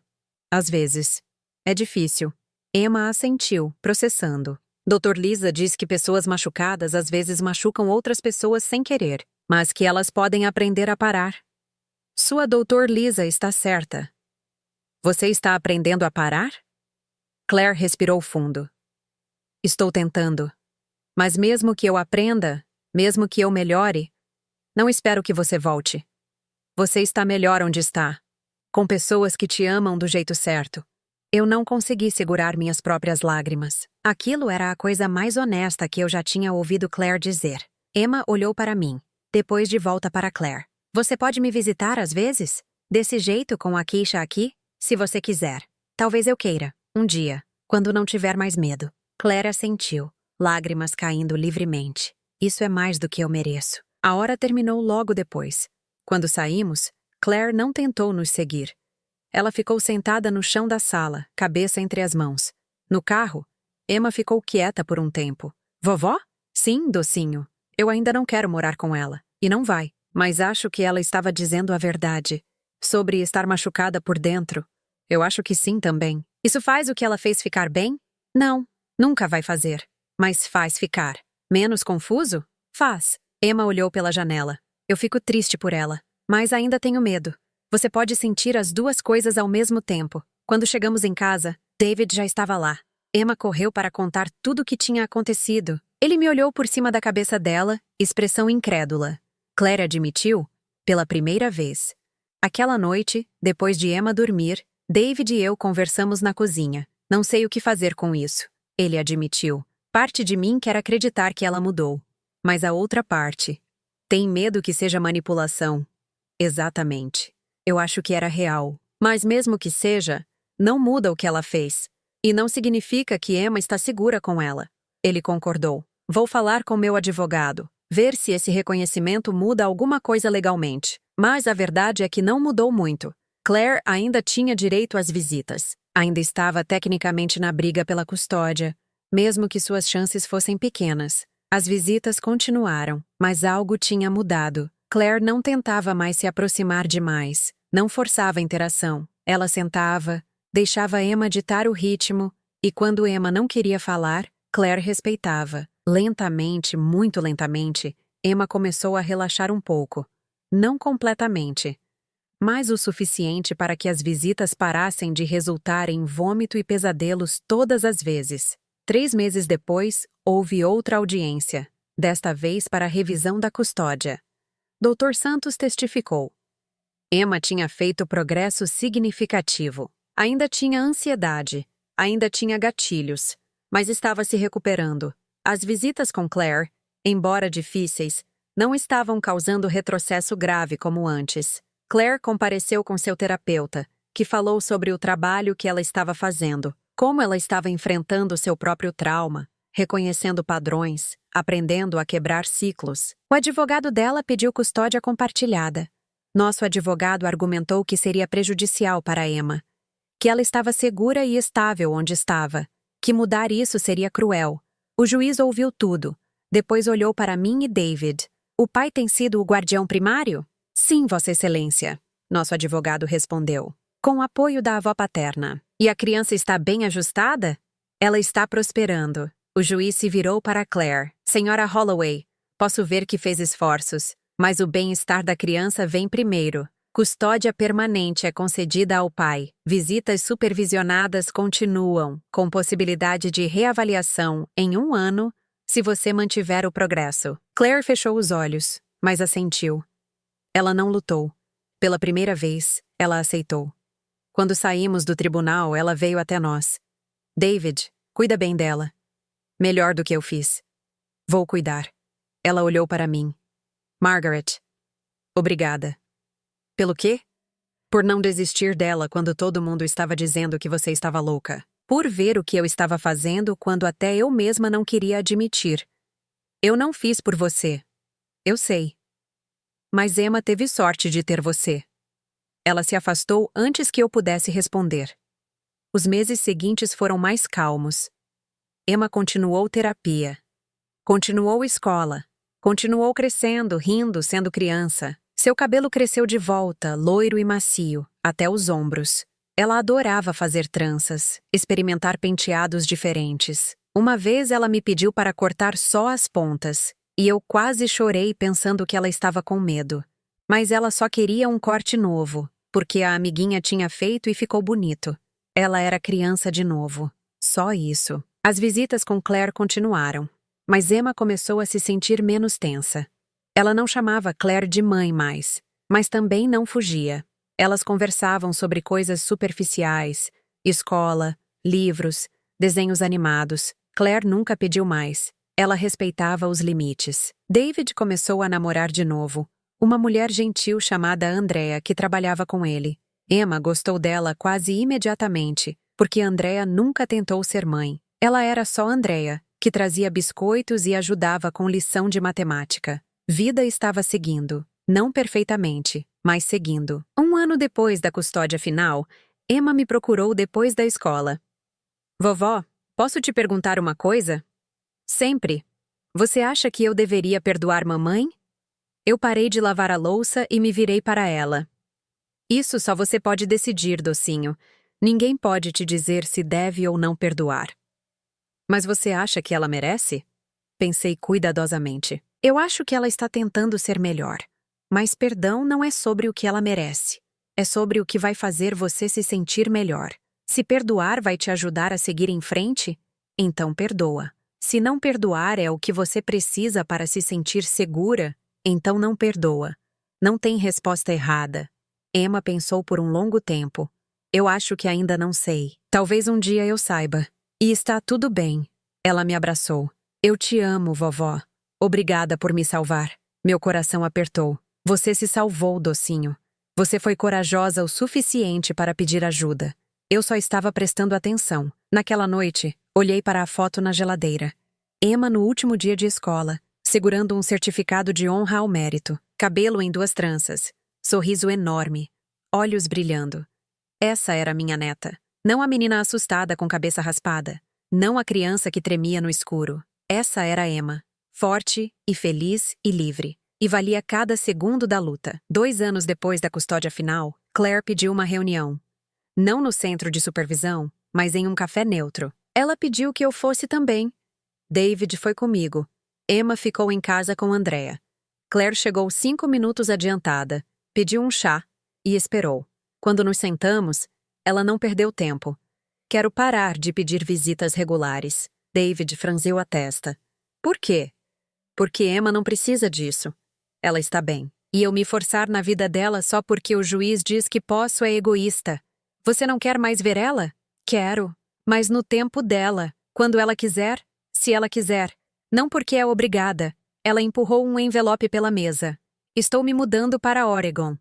[SPEAKER 1] Às vezes. É difícil. Emma assentiu, processando. Dr. Lisa diz que pessoas machucadas às vezes machucam outras pessoas sem querer, mas que elas podem aprender a parar. Sua Dr. Lisa está certa. Você está aprendendo a parar? Claire respirou fundo. Estou tentando. Mas mesmo que eu aprenda, mesmo que eu melhore, não espero que você volte. Você está melhor onde está, com pessoas que te amam do jeito certo. Eu não consegui segurar minhas próprias lágrimas. Aquilo era a coisa mais honesta que eu já tinha ouvido Claire dizer. Emma olhou para mim, depois de volta para Claire. Você pode me visitar às vezes? Desse jeito com a Keisha aqui? Se você quiser. Talvez eu queira, um dia, quando não tiver mais medo. Claire assentiu, lágrimas caindo livremente. Isso é mais do que eu mereço. A hora terminou logo depois. Quando saímos, Claire não tentou nos seguir. Ela ficou sentada no chão da sala, cabeça entre as mãos. No carro, Emma ficou quieta por um tempo. Vovó? Sim, docinho. Eu ainda não quero morar com ela. E não vai. Mas acho que ela estava dizendo a verdade. Sobre estar machucada por dentro. Eu acho que sim também. Isso faz o que ela fez ficar bem? Não, nunca vai fazer. Mas faz ficar. Menos confuso? Faz. Emma olhou pela janela. Eu fico triste por ela, mas ainda tenho medo. Você pode sentir as duas coisas ao mesmo tempo. Quando chegamos em casa, David já estava lá. Emma correu para contar tudo o que tinha acontecido. Ele me olhou por cima da cabeça dela, expressão incrédula. Claire admitiu, pela primeira vez. Aquela noite, depois de Emma dormir, David e eu conversamos na cozinha. Não sei o que fazer com isso. Ele admitiu. Parte de mim quer acreditar que ela mudou. Mas a outra parte tem medo que seja manipulação. Exatamente. Eu acho que era real. Mas mesmo que seja, não muda o que ela fez. E não significa que Emma está segura com ela. Ele concordou. Vou falar com meu advogado, ver se esse reconhecimento muda alguma coisa legalmente. Mas a verdade é que não mudou muito. Claire ainda tinha direito às visitas. Ainda estava tecnicamente na briga pela custódia, mesmo que suas chances fossem pequenas. As visitas continuaram, mas algo tinha mudado. Claire não tentava mais se aproximar demais, não forçava a interação. Ela sentava, deixava Emma ditar o ritmo, e quando Emma não queria falar, Claire respeitava. Lentamente, muito lentamente, Emma começou a relaxar um pouco. Não completamente, mas o suficiente para que as visitas parassem de resultar em vômito e pesadelos todas as vezes. 3 meses depois, houve outra audiência, desta vez para a revisão da custódia. Dr. Santos testificou. Emma tinha feito progresso significativo. Ainda tinha ansiedade, ainda tinha gatilhos, mas estava se recuperando. As visitas com Claire, embora difíceis, não estavam causando retrocesso grave como antes. Claire compareceu com seu terapeuta, que falou sobre o trabalho que ela estava fazendo, como ela estava enfrentando seu próprio trauma, reconhecendo padrões, aprendendo a quebrar ciclos. O advogado dela pediu custódia compartilhada. Nosso advogado argumentou que seria prejudicial para Emma, que ela estava segura e estável onde estava, que mudar isso seria cruel. O juiz ouviu tudo, depois olhou para mim e David. O pai tem sido o guardião primário? Sim, Vossa Excelência, nosso advogado respondeu, com o apoio da avó paterna. E a criança está bem ajustada? Ela está prosperando. O juiz se virou para Claire. Senhora Holloway, posso ver que fez esforços, mas o bem-estar da criança vem primeiro. Custódia permanente é concedida ao pai. Visitas supervisionadas continuam, com possibilidade de reavaliação em 1 ano, se você mantiver o progresso. Claire fechou os olhos, mas assentiu. Ela não lutou. Pela primeira vez, ela aceitou. Quando saímos do tribunal, ela veio até nós. David, cuida bem dela. Melhor do que eu fiz. Vou cuidar. Ela olhou para mim. Margaret. Obrigada. Pelo quê? Por não desistir dela quando todo mundo estava dizendo que você estava louca. Por ver o que eu estava fazendo quando até eu mesma não queria admitir. Eu não fiz por você. Eu sei. Mas Emma teve sorte de ter você. Ela se afastou antes que eu pudesse responder. Os meses seguintes foram mais calmos. Emma continuou terapia. Continuou escola. Continuou crescendo, rindo, sendo criança. Seu cabelo cresceu de volta, loiro e macio, até os ombros. Ela adorava fazer tranças, experimentar penteados diferentes. Uma vez ela me pediu para cortar só as pontas, e eu quase chorei pensando que ela estava com medo. Mas ela só queria um corte novo, porque a amiguinha tinha feito e ficou bonito. Ela era criança de novo. Só isso. As visitas com Claire continuaram, mas Emma começou a se sentir menos tensa. Ela não chamava Claire de mãe mais, mas também não fugia. Elas conversavam sobre coisas superficiais, escola, livros, desenhos animados. Claire nunca pediu mais. Ela respeitava os limites. David começou a namorar de novo. Uma mulher gentil chamada Andrea que trabalhava com ele. Emma gostou dela quase imediatamente, porque Andrea nunca tentou ser mãe. Ela era só Andrea, que trazia biscoitos e ajudava com lição de matemática. Vida estava seguindo. Não perfeitamente, mas seguindo. 1 ano depois da custódia final, Emma me procurou depois da escola. Vovó, posso te perguntar uma coisa? Sempre. Você acha que eu deveria perdoar mamãe? Eu parei de lavar a louça e me virei para ela. Isso só você pode decidir, docinho. Ninguém pode te dizer se deve ou não perdoar. Mas você acha que ela merece? Pensei cuidadosamente. Eu acho que ela está tentando ser melhor. Mas perdão não é sobre o que ela merece. É sobre o que vai fazer você se sentir melhor. Se perdoar vai te ajudar a seguir em frente, então perdoa. Se não perdoar é o que você precisa para se sentir segura, então não perdoa. Não tem resposta errada. Emma pensou por um longo tempo. Eu acho que ainda não sei. Talvez um dia eu saiba. E está tudo bem. Ela me abraçou. Eu te amo, vovó. Obrigada por me salvar. Meu coração apertou. Você se salvou, docinho. Você foi corajosa o suficiente para pedir ajuda. Eu só estava prestando atenção. Naquela noite, olhei para a foto na geladeira. Emma no último dia de escola, segurando um certificado de honra ao mérito. Cabelo em 2 tranças. Sorriso enorme. Olhos brilhando. Essa era minha neta. Não a menina assustada com cabeça raspada. Não a criança que tremia no escuro. Essa era Emma. Forte e feliz e livre. E valia cada segundo da luta. 2 anos depois da custódia final, Claire pediu uma reunião. Não no centro de supervisão, mas em um café neutro. Ela pediu que eu fosse também. David foi comigo. Emma ficou em casa com Andrea. Claire chegou 5 minutos adiantada, pediu um chá e esperou. Quando nos sentamos, ela não perdeu tempo. Quero parar de pedir visitas regulares. David franziu a testa. Por quê? Porque Emma não precisa disso. Ela está bem. E eu me forçar na vida dela só porque o juiz diz que posso é egoísta. Você não quer mais ver ela? Quero. Mas no tempo dela. Quando ela quiser. Se ela quiser. Não porque é obrigada. Ela empurrou um envelope pela mesa. Estou me mudando para Oregon.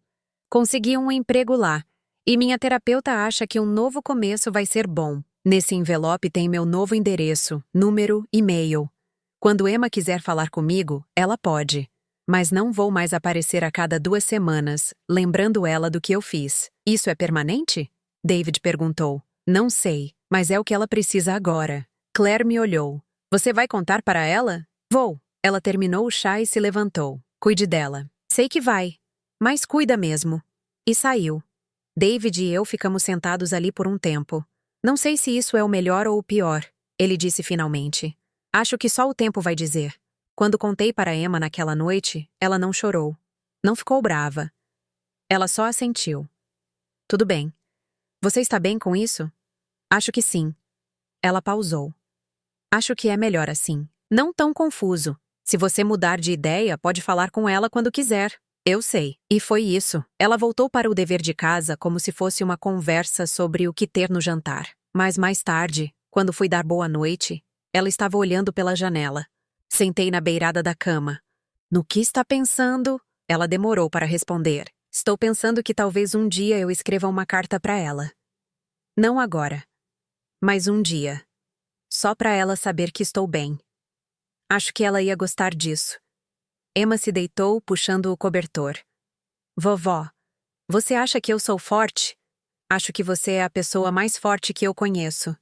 [SPEAKER 1] Consegui um emprego lá. E minha terapeuta acha que um novo começo vai ser bom. Nesse envelope tem meu novo endereço, número, e-mail. Quando Emma quiser falar comigo, ela pode. Mas não vou mais aparecer a cada 2 semanas, lembrando ela do que eu fiz. Isso é permanente? David perguntou. Não sei, mas é o que ela precisa agora. Claire me olhou. Você vai contar para ela? Vou. Ela terminou o chá e se levantou. Cuide dela. Sei que vai. Mas cuida mesmo. E saiu. David e eu ficamos sentados ali por um tempo. Não sei se isso é o melhor ou o pior, ele disse finalmente. Acho que só o tempo vai dizer. Quando contei para Emma naquela noite, ela não chorou. Não ficou brava. Ela só assentiu. Tudo bem. Você está bem com isso? Acho que sim. Ela pausou. Acho que é melhor assim. Não tão confuso. Se você mudar de ideia, pode falar com ela quando quiser. Eu sei. E foi isso. Ela voltou para o dever de casa como se fosse uma conversa sobre o que ter no jantar. Mas mais tarde, quando fui dar boa noite, ela estava olhando pela janela. Sentei na beirada da cama. No que está pensando? Ela demorou para responder. Estou pensando que talvez um dia eu escreva uma carta para ela. Não agora. Mas um dia. Só para ela saber que estou bem. Acho que ela ia gostar disso. Emma se deitou, puxando o cobertor. Vovó, você acha que eu sou forte? Acho que você é a pessoa mais forte que eu conheço.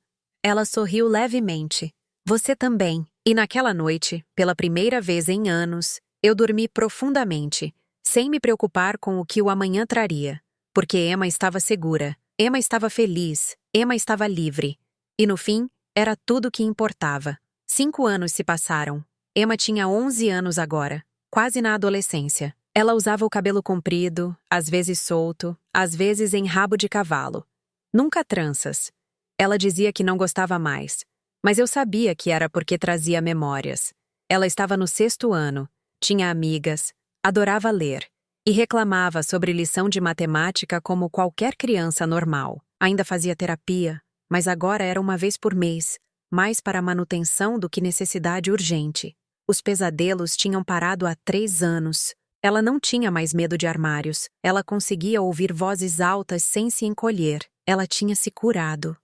[SPEAKER 1] Ela sorriu levemente. Você também. E naquela noite, pela primeira vez em anos, eu dormi profundamente, sem me preocupar com o que o amanhã traria. Porque Emma estava segura, Emma estava feliz, Emma estava livre. E no fim, era tudo o que importava. 5 anos se passaram. Emma tinha 11 anos agora, quase na adolescência. Ela usava o cabelo comprido, às vezes solto, às vezes em rabo de cavalo. Nunca tranças. Ela dizia que não gostava mais. Mas eu sabia que era porque trazia memórias. Ela estava no 6º ano, tinha amigas, adorava ler e reclamava sobre lição de matemática como qualquer criança normal. Ainda fazia terapia, mas agora era uma vez por mês, mais para manutenção do que necessidade urgente. Os pesadelos tinham parado há 3 anos. Ela não tinha mais medo de armários. Ela conseguia ouvir vozes altas sem se encolher. Ela tinha se curado.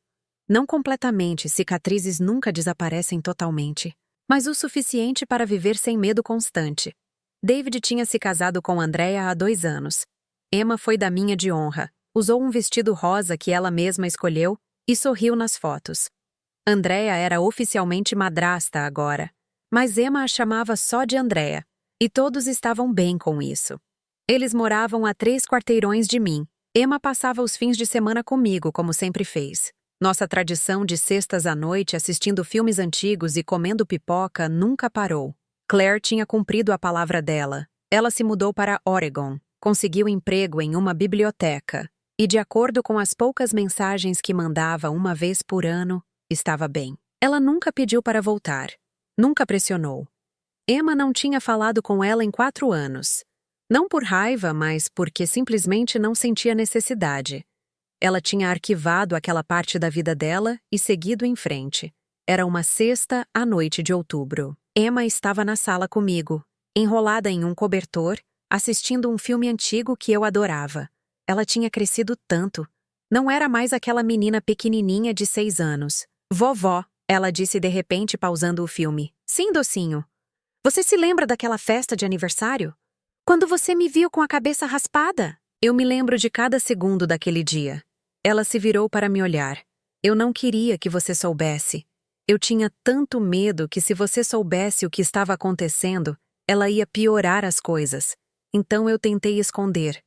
[SPEAKER 1] Não completamente, cicatrizes nunca desaparecem totalmente, mas o suficiente para viver sem medo constante. David tinha se casado com Andrea há 2 anos. Emma foi daminha de honra, usou um vestido rosa que ela mesma escolheu e sorriu nas fotos. Andrea era oficialmente madrasta agora, mas Emma a chamava só de Andrea, e todos estavam bem com isso. Eles moravam a 3 quarteirões de mim. Emma passava os fins de semana comigo, como sempre fez. Nossa tradição de sextas à noite assistindo filmes antigos e comendo pipoca nunca parou. Claire tinha cumprido a palavra dela. Ela se mudou para Oregon, conseguiu emprego em uma biblioteca e, de acordo com as poucas mensagens que mandava uma vez por ano, estava bem. Ela nunca pediu para voltar, nunca pressionou. Emma não tinha falado com ela em 4 anos. Não por raiva, mas porque simplesmente não sentia necessidade. Ela tinha arquivado aquela parte da vida dela e seguido em frente. Era uma sexta à noite de outubro. Emma estava na sala comigo, enrolada em um cobertor, assistindo um filme antigo que eu adorava. Ela tinha crescido tanto. Não era mais aquela menina pequenininha de 6 anos. Vovó, ela disse de repente pausando o filme. Sim, docinho. Você se lembra daquela festa de aniversário? Quando você me viu com a cabeça raspada? Eu me lembro de cada segundo daquele dia. Ela se virou para me olhar. Eu não queria que você soubesse. Eu tinha tanto medo que se você soubesse o que estava acontecendo, ela ia piorar as coisas. Então eu tentei esconder.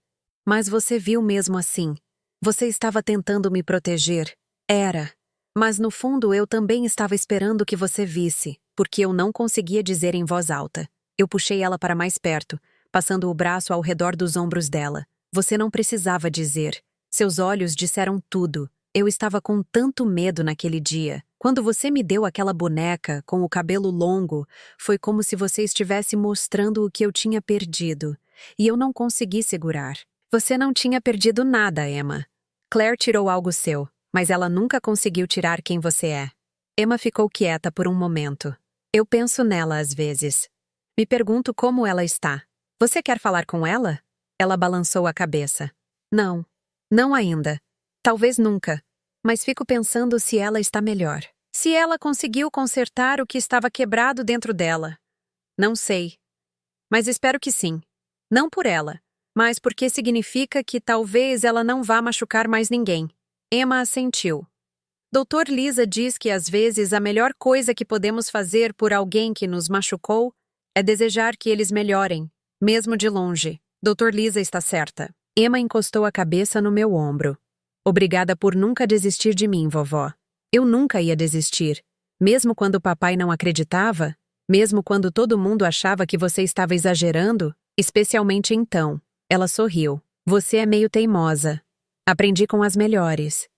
[SPEAKER 1] Mas você viu mesmo assim. Você estava tentando me proteger. Era. Mas no fundo eu também estava esperando que você visse, porque eu não conseguia dizer em voz alta. Eu puxei ela para mais perto, passando o braço ao redor dos ombros dela. Você não precisava dizer. Seus olhos disseram tudo. Eu estava com tanto medo naquele dia. Quando você me deu aquela boneca com o cabelo longo, foi como se você estivesse mostrando o que eu tinha perdido. E eu não consegui segurar. Você não tinha perdido nada, Emma. Claire tirou algo seu, mas ela nunca conseguiu tirar quem você é. Emma ficou quieta por um momento. Eu penso nela às vezes. Me pergunto como ela está. Você quer falar com ela? Ela balançou a cabeça. Não. Não ainda. Talvez nunca. Mas fico pensando se ela está melhor. Se ela conseguiu consertar o que estava quebrado dentro dela. Não sei. Mas espero que sim. Não por ela, mas porque significa que talvez ela não vá machucar mais ninguém. Emma assentiu. Dr. Lisa diz que às vezes a melhor coisa que podemos fazer por alguém que nos machucou é desejar que eles melhorem, mesmo de longe. Dr. Lisa está certa. Emma encostou a cabeça no meu ombro. Obrigada por nunca desistir de mim, vovó. Eu nunca ia desistir. Mesmo quando o papai não acreditava, mesmo quando todo mundo achava que você estava exagerando, especialmente então. Ela sorriu. Você é meio teimosa. Aprendi com as melhores.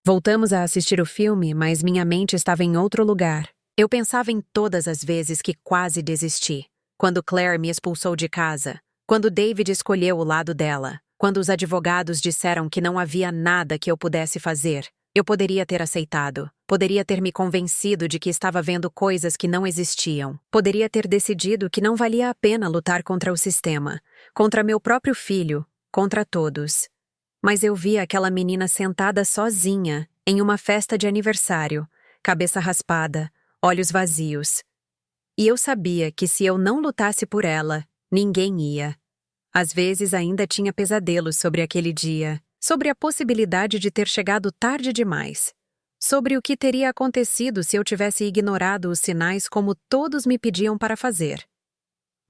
[SPEAKER 1] Voltamos a assistir o filme, mas minha mente estava em outro lugar. Eu pensava em todas as vezes que quase desisti. Quando Claire me expulsou de casa. Quando David escolheu o lado dela. Quando os advogados disseram que não havia nada que eu pudesse fazer. Eu poderia ter aceitado. Poderia ter me convencido de que estava vendo coisas que não existiam. Poderia ter decidido que não valia a pena lutar contra o sistema. Contra meu próprio filho. Contra todos. Mas eu via aquela menina sentada sozinha, em uma festa de aniversário, cabeça raspada, olhos vazios. E eu sabia que se eu não lutasse por ela, ninguém ia. Às vezes ainda tinha pesadelos sobre aquele dia, sobre a possibilidade de ter chegado tarde demais, sobre o que teria acontecido se eu tivesse ignorado os sinais como todos me pediam para fazer.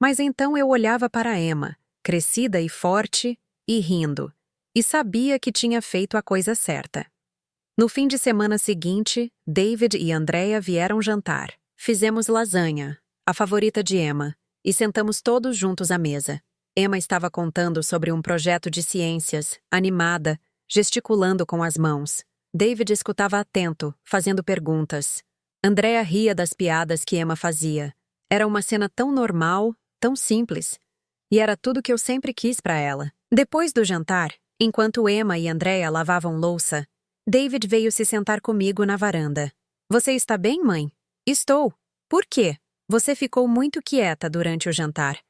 [SPEAKER 1] Mas então eu olhava para Emma, crescida e forte, e rindo, e sabia que tinha feito a coisa certa. No fim de semana seguinte, David e Andrea vieram jantar. Fizemos lasanha, a favorita de Emma, e sentamos todos juntos à mesa. Emma estava contando sobre um projeto de ciências, animada, gesticulando com as mãos. David escutava atento, fazendo perguntas. Andrea ria das piadas que Emma fazia. Era uma cena tão normal, tão simples. E era tudo que eu sempre quis para ela. Depois do jantar, enquanto Emma e Andrea lavavam louça, David veio se sentar comigo na varanda. Você está bem, mãe? Estou. Por quê? Você ficou muito quieta durante o jantar.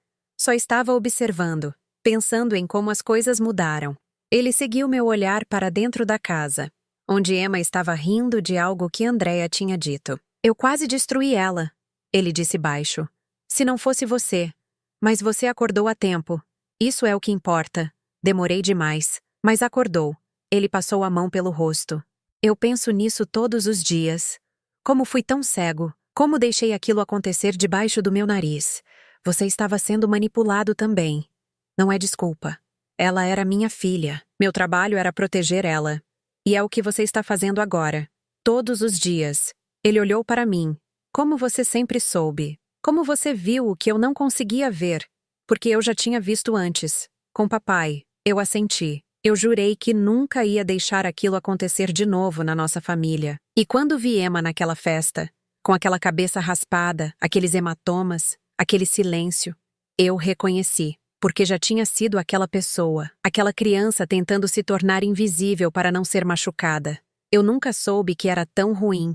[SPEAKER 1] Só estava observando, pensando em como as coisas mudaram. Ele seguiu meu olhar para dentro da casa, onde Emma estava rindo de algo que Andrea tinha dito. Eu quase destruí ela, ele disse baixo. Se não fosse você. Mas você acordou a tempo. Isso é o que importa. Demorei demais, mas acordou. Ele passou a mão pelo rosto. Eu penso nisso todos os dias. Como fui tão cego? Como deixei aquilo acontecer debaixo do meu nariz? Você estava sendo manipulado também. Não é desculpa. Ela era minha filha. Meu trabalho era proteger ela. E é o que você está fazendo agora. Todos os dias. Ele olhou para mim. Como você sempre soube. Como você viu o que eu não conseguia ver? Porque eu já tinha visto antes. Com papai, eu assenti. Eu jurei que nunca ia deixar aquilo acontecer de novo na nossa família. E quando vi Emma naquela festa, com aquela cabeça raspada, aqueles hematomas, aquele silêncio, eu reconheci, porque já tinha sido aquela pessoa, aquela criança tentando se tornar invisível para não ser machucada. Eu nunca soube que era tão ruim,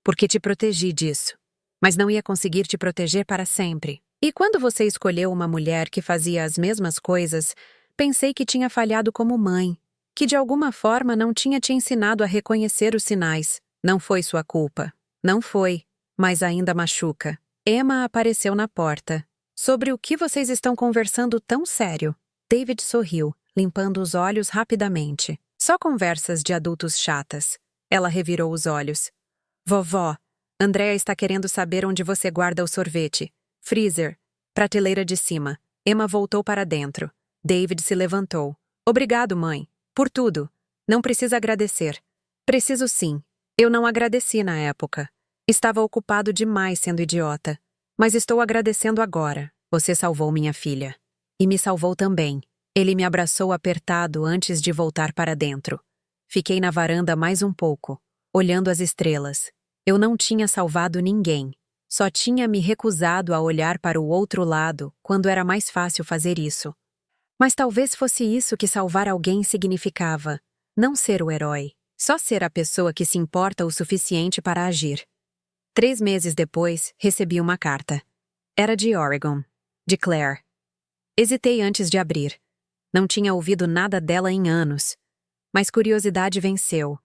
[SPEAKER 1] porque te protegi disso, mas não ia conseguir te proteger para sempre. E quando você escolheu uma mulher que fazia as mesmas coisas, pensei que tinha falhado como mãe, que de alguma forma não tinha te ensinado a reconhecer os sinais. Não foi sua culpa. Não foi, mas ainda machuca. Emma apareceu na porta. Sobre o que vocês estão conversando tão sério? David sorriu, limpando os olhos rapidamente. Só conversas de adultos chatas. Ela revirou os olhos. Vovó, Andrea está querendo saber onde você guarda o sorvete. Freezer. Prateleira de cima. Emma voltou para dentro. David se levantou. Obrigado, mãe. Por tudo. Não precisa agradecer. Preciso sim. Eu não agradeci na época. Estava ocupado demais sendo idiota. Mas estou agradecendo agora. Você salvou minha filha. E me salvou também. Ele me abraçou apertado antes de voltar para dentro. Fiquei na varanda mais um pouco, olhando as estrelas. Eu não tinha salvado ninguém. Só tinha me recusado a olhar para o outro lado quando era mais fácil fazer isso. Mas talvez fosse isso que salvar alguém significava. Não ser o herói. Só ser a pessoa que se importa o suficiente para agir. 3 meses depois, recebi uma carta. Era de Oregon. De Claire. Hesitei antes de abrir. Não tinha ouvido nada dela em anos. Mas curiosidade venceu.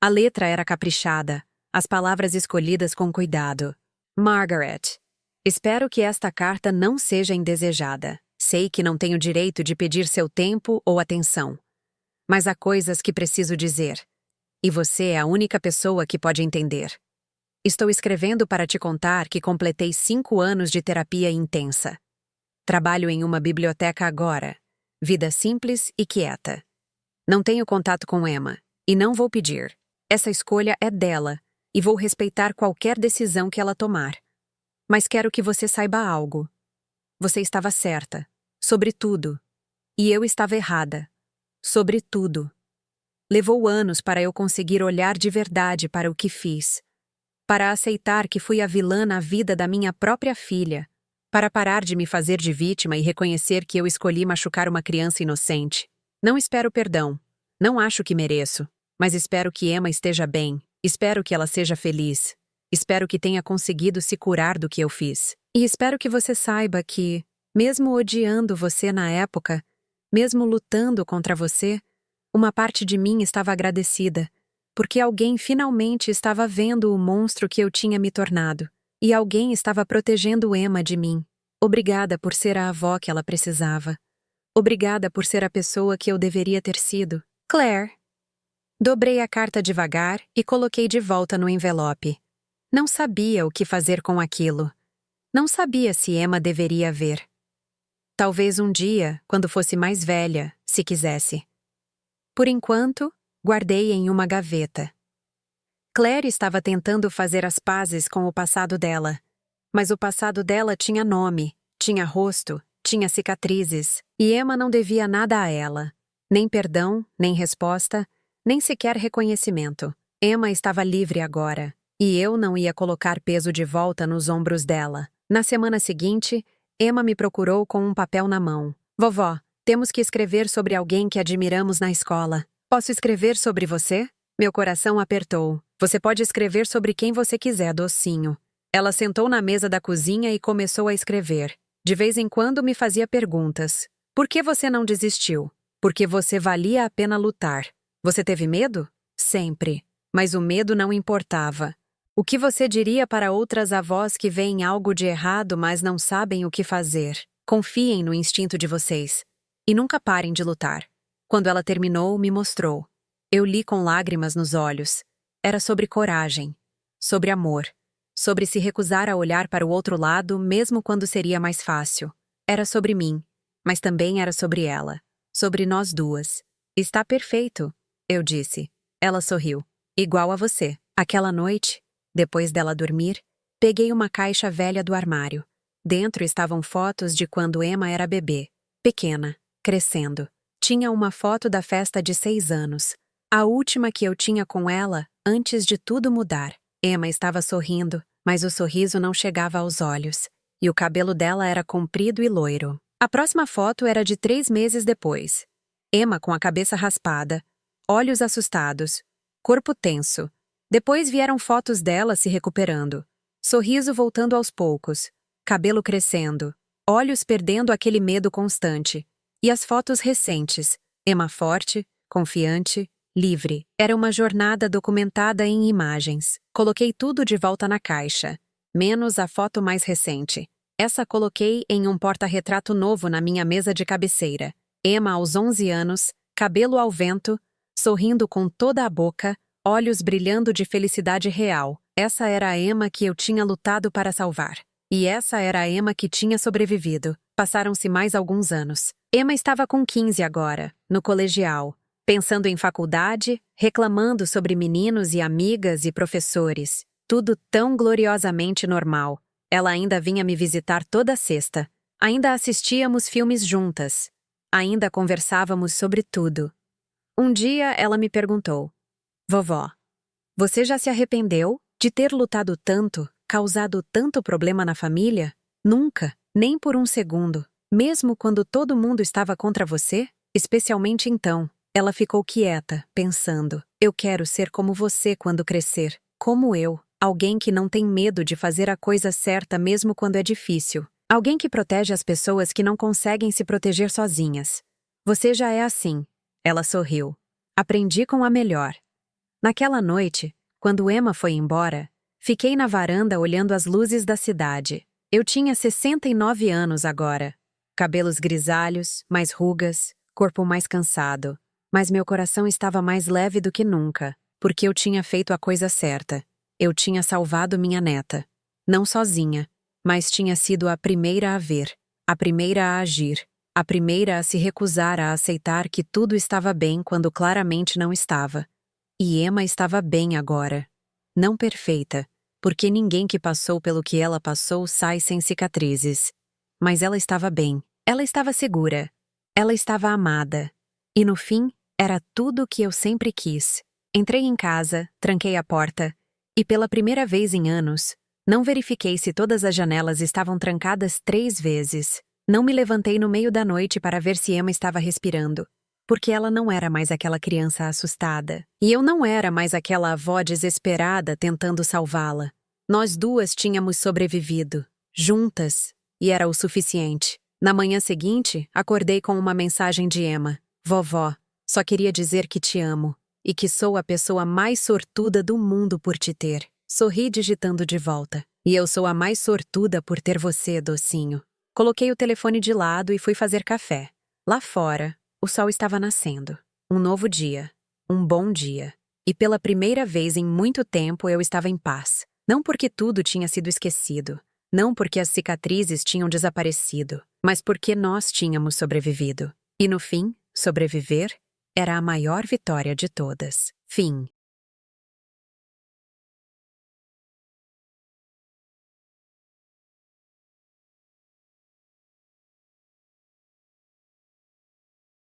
[SPEAKER 1] A letra era caprichada, as palavras escolhidas com cuidado. Margaret. Espero que esta carta não seja indesejada. Sei que não tenho direito de pedir seu tempo ou atenção. Mas há coisas que preciso dizer. E você é a única pessoa que pode entender. Estou escrevendo para te contar que completei 5 anos de terapia intensa. Trabalho em uma biblioteca agora. Vida simples e quieta. Não tenho contato com Emma, e não vou pedir. Essa escolha é dela, e vou respeitar qualquer decisão que ela tomar. Mas quero que você saiba algo. Você estava certa, sobre tudo. E eu estava errada, sobre tudo. Levou anos para eu conseguir olhar de verdade para o que fiz. Para aceitar que fui a vilã na vida da minha própria filha. Para parar de me fazer de vítima e reconhecer que eu escolhi machucar uma criança inocente. Não espero perdão. Não acho que mereço. Mas espero que Emma esteja bem. Espero que ela seja feliz. Espero que tenha conseguido se curar do que eu fiz. E espero que você saiba que, mesmo odiando você na época, mesmo lutando contra você, uma parte de mim estava agradecida, porque alguém finalmente estava vendo o monstro que eu tinha me tornado. E alguém estava protegendo Emma de mim. Obrigada por ser a avó que ela precisava. Obrigada por ser a pessoa que eu deveria ter sido. Claire. Dobrei a carta devagar e coloquei de volta no envelope. Não sabia o que fazer com aquilo. Não sabia se Emma deveria ver. Talvez um dia, quando fosse mais velha, se quisesse. Por enquanto, guardei em uma gaveta. Claire estava tentando fazer as pazes com o passado dela. Mas o passado dela tinha nome, tinha rosto, tinha cicatrizes, e Emma não devia nada a ela. Nem perdão, nem resposta, nem sequer reconhecimento. Emma estava livre agora, e eu não ia colocar peso de volta nos ombros dela. Na semana seguinte, Emma me procurou com um papel na mão. Vovó, temos que escrever sobre alguém que admiramos na escola. Posso escrever sobre você? Meu coração apertou. Você pode escrever sobre quem você quiser, docinho. Ela sentou na mesa da cozinha e começou a escrever. De vez em quando me fazia perguntas. Por que você não desistiu? Porque você valia a pena lutar. Você teve medo? Sempre. Mas o medo não importava. O que você diria para outras avós que veem algo de errado, mas não sabem o que fazer? Confiem no instinto de vocês. E nunca parem de lutar. Quando ela terminou, me mostrou. Eu li com lágrimas nos olhos. Era sobre coragem. Sobre amor. Sobre se recusar a olhar para o outro lado, mesmo quando seria mais fácil. Era sobre mim. Mas também era sobre ela. Sobre nós duas. Está perfeito, eu disse. Ela sorriu. Igual a você. Aquela noite, depois dela dormir, Peguei uma caixa velha do armário. Dentro estavam fotos de quando Emma era bebê, pequena, crescendo. Tinha uma foto da festa de 6 anos, a última que eu tinha com ela antes de tudo mudar. Emma estava sorrindo, mas o sorriso não chegava aos olhos, e o cabelo dela era comprido e loiro. A próxima foto era de 3 meses depois. Emma com a cabeça raspada, olhos assustados, corpo tenso. Depois vieram fotos dela se recuperando, sorriso voltando aos poucos, cabelo crescendo, olhos perdendo aquele medo constante. E as fotos recentes, Emma forte, confiante, livre. Era uma jornada documentada em imagens. Coloquei tudo de volta na caixa, menos a foto mais recente. Essa coloquei em um porta-retrato novo na minha mesa de cabeceira. Emma aos 11 anos, cabelo ao vento, sorrindo com toda a boca, olhos brilhando de felicidade real. Essa era a Emma que eu tinha lutado para salvar. E essa era a Emma que tinha sobrevivido. Passaram-se mais alguns anos. Emma estava com 15 agora, no colegial, pensando em faculdade, reclamando sobre meninos e amigas e professores. Tudo tão gloriosamente normal. Ela ainda vinha me visitar toda sexta. Ainda assistíamos filmes juntas. Ainda conversávamos sobre tudo. Um dia ela me perguntou: Vovó, você já se arrependeu de ter lutado tanto, causado tanto problema na família? Nunca, nem por um segundo. Mesmo quando todo mundo estava contra você? Especialmente então. Ela ficou quieta, pensando: eu quero ser como você quando crescer. Como eu. Alguém que não tem medo de fazer a coisa certa mesmo quando é difícil. Alguém que protege as pessoas que não conseguem se proteger sozinhas. Você já é assim. Ela sorriu. Aprendi com a melhor. Naquela noite, quando Emma foi embora, fiquei na varanda olhando as luzes da cidade. Eu tinha 69 anos agora. Cabelos grisalhos, mais rugas, corpo mais cansado. Mas meu coração estava mais leve do que nunca, porque eu tinha feito a coisa certa. Eu tinha salvado minha neta. Não sozinha, mas tinha sido a primeira a ver, a primeira a agir, a primeira a se recusar a aceitar que tudo estava bem quando claramente não estava. E Emma estava bem agora. Não perfeita, porque ninguém que passou pelo que ela passou sai sem cicatrizes. Mas ela estava bem. Ela estava segura. Ela estava amada. E no fim, era tudo o que eu sempre quis. Entrei em casa, tranquei a porta, e pela primeira vez em anos, não verifiquei se todas as janelas estavam trancadas 3 vezes. Não me levantei no meio da noite para ver se Emma estava respirando, porque ela não era mais aquela criança assustada. E eu não era mais aquela avó desesperada tentando salvá-la. Nós duas tínhamos sobrevivido, juntas, e era o suficiente. Na manhã seguinte, acordei com uma mensagem de Emma. Vovó, só queria dizer que te amo, e que sou a pessoa mais sortuda do mundo por te ter. Sorri digitando de volta. E eu sou a mais sortuda por ter você, docinho. Coloquei o telefone de lado e fui fazer café. Lá fora, o sol estava nascendo. Um novo dia. Um bom dia. E pela primeira vez em muito tempo eu estava em paz. Não porque tudo tinha sido esquecido. Não porque as cicatrizes tinham desaparecido. Mas porque nós tínhamos sobrevivido. E no fim, sobreviver era a maior vitória de todas. Fim.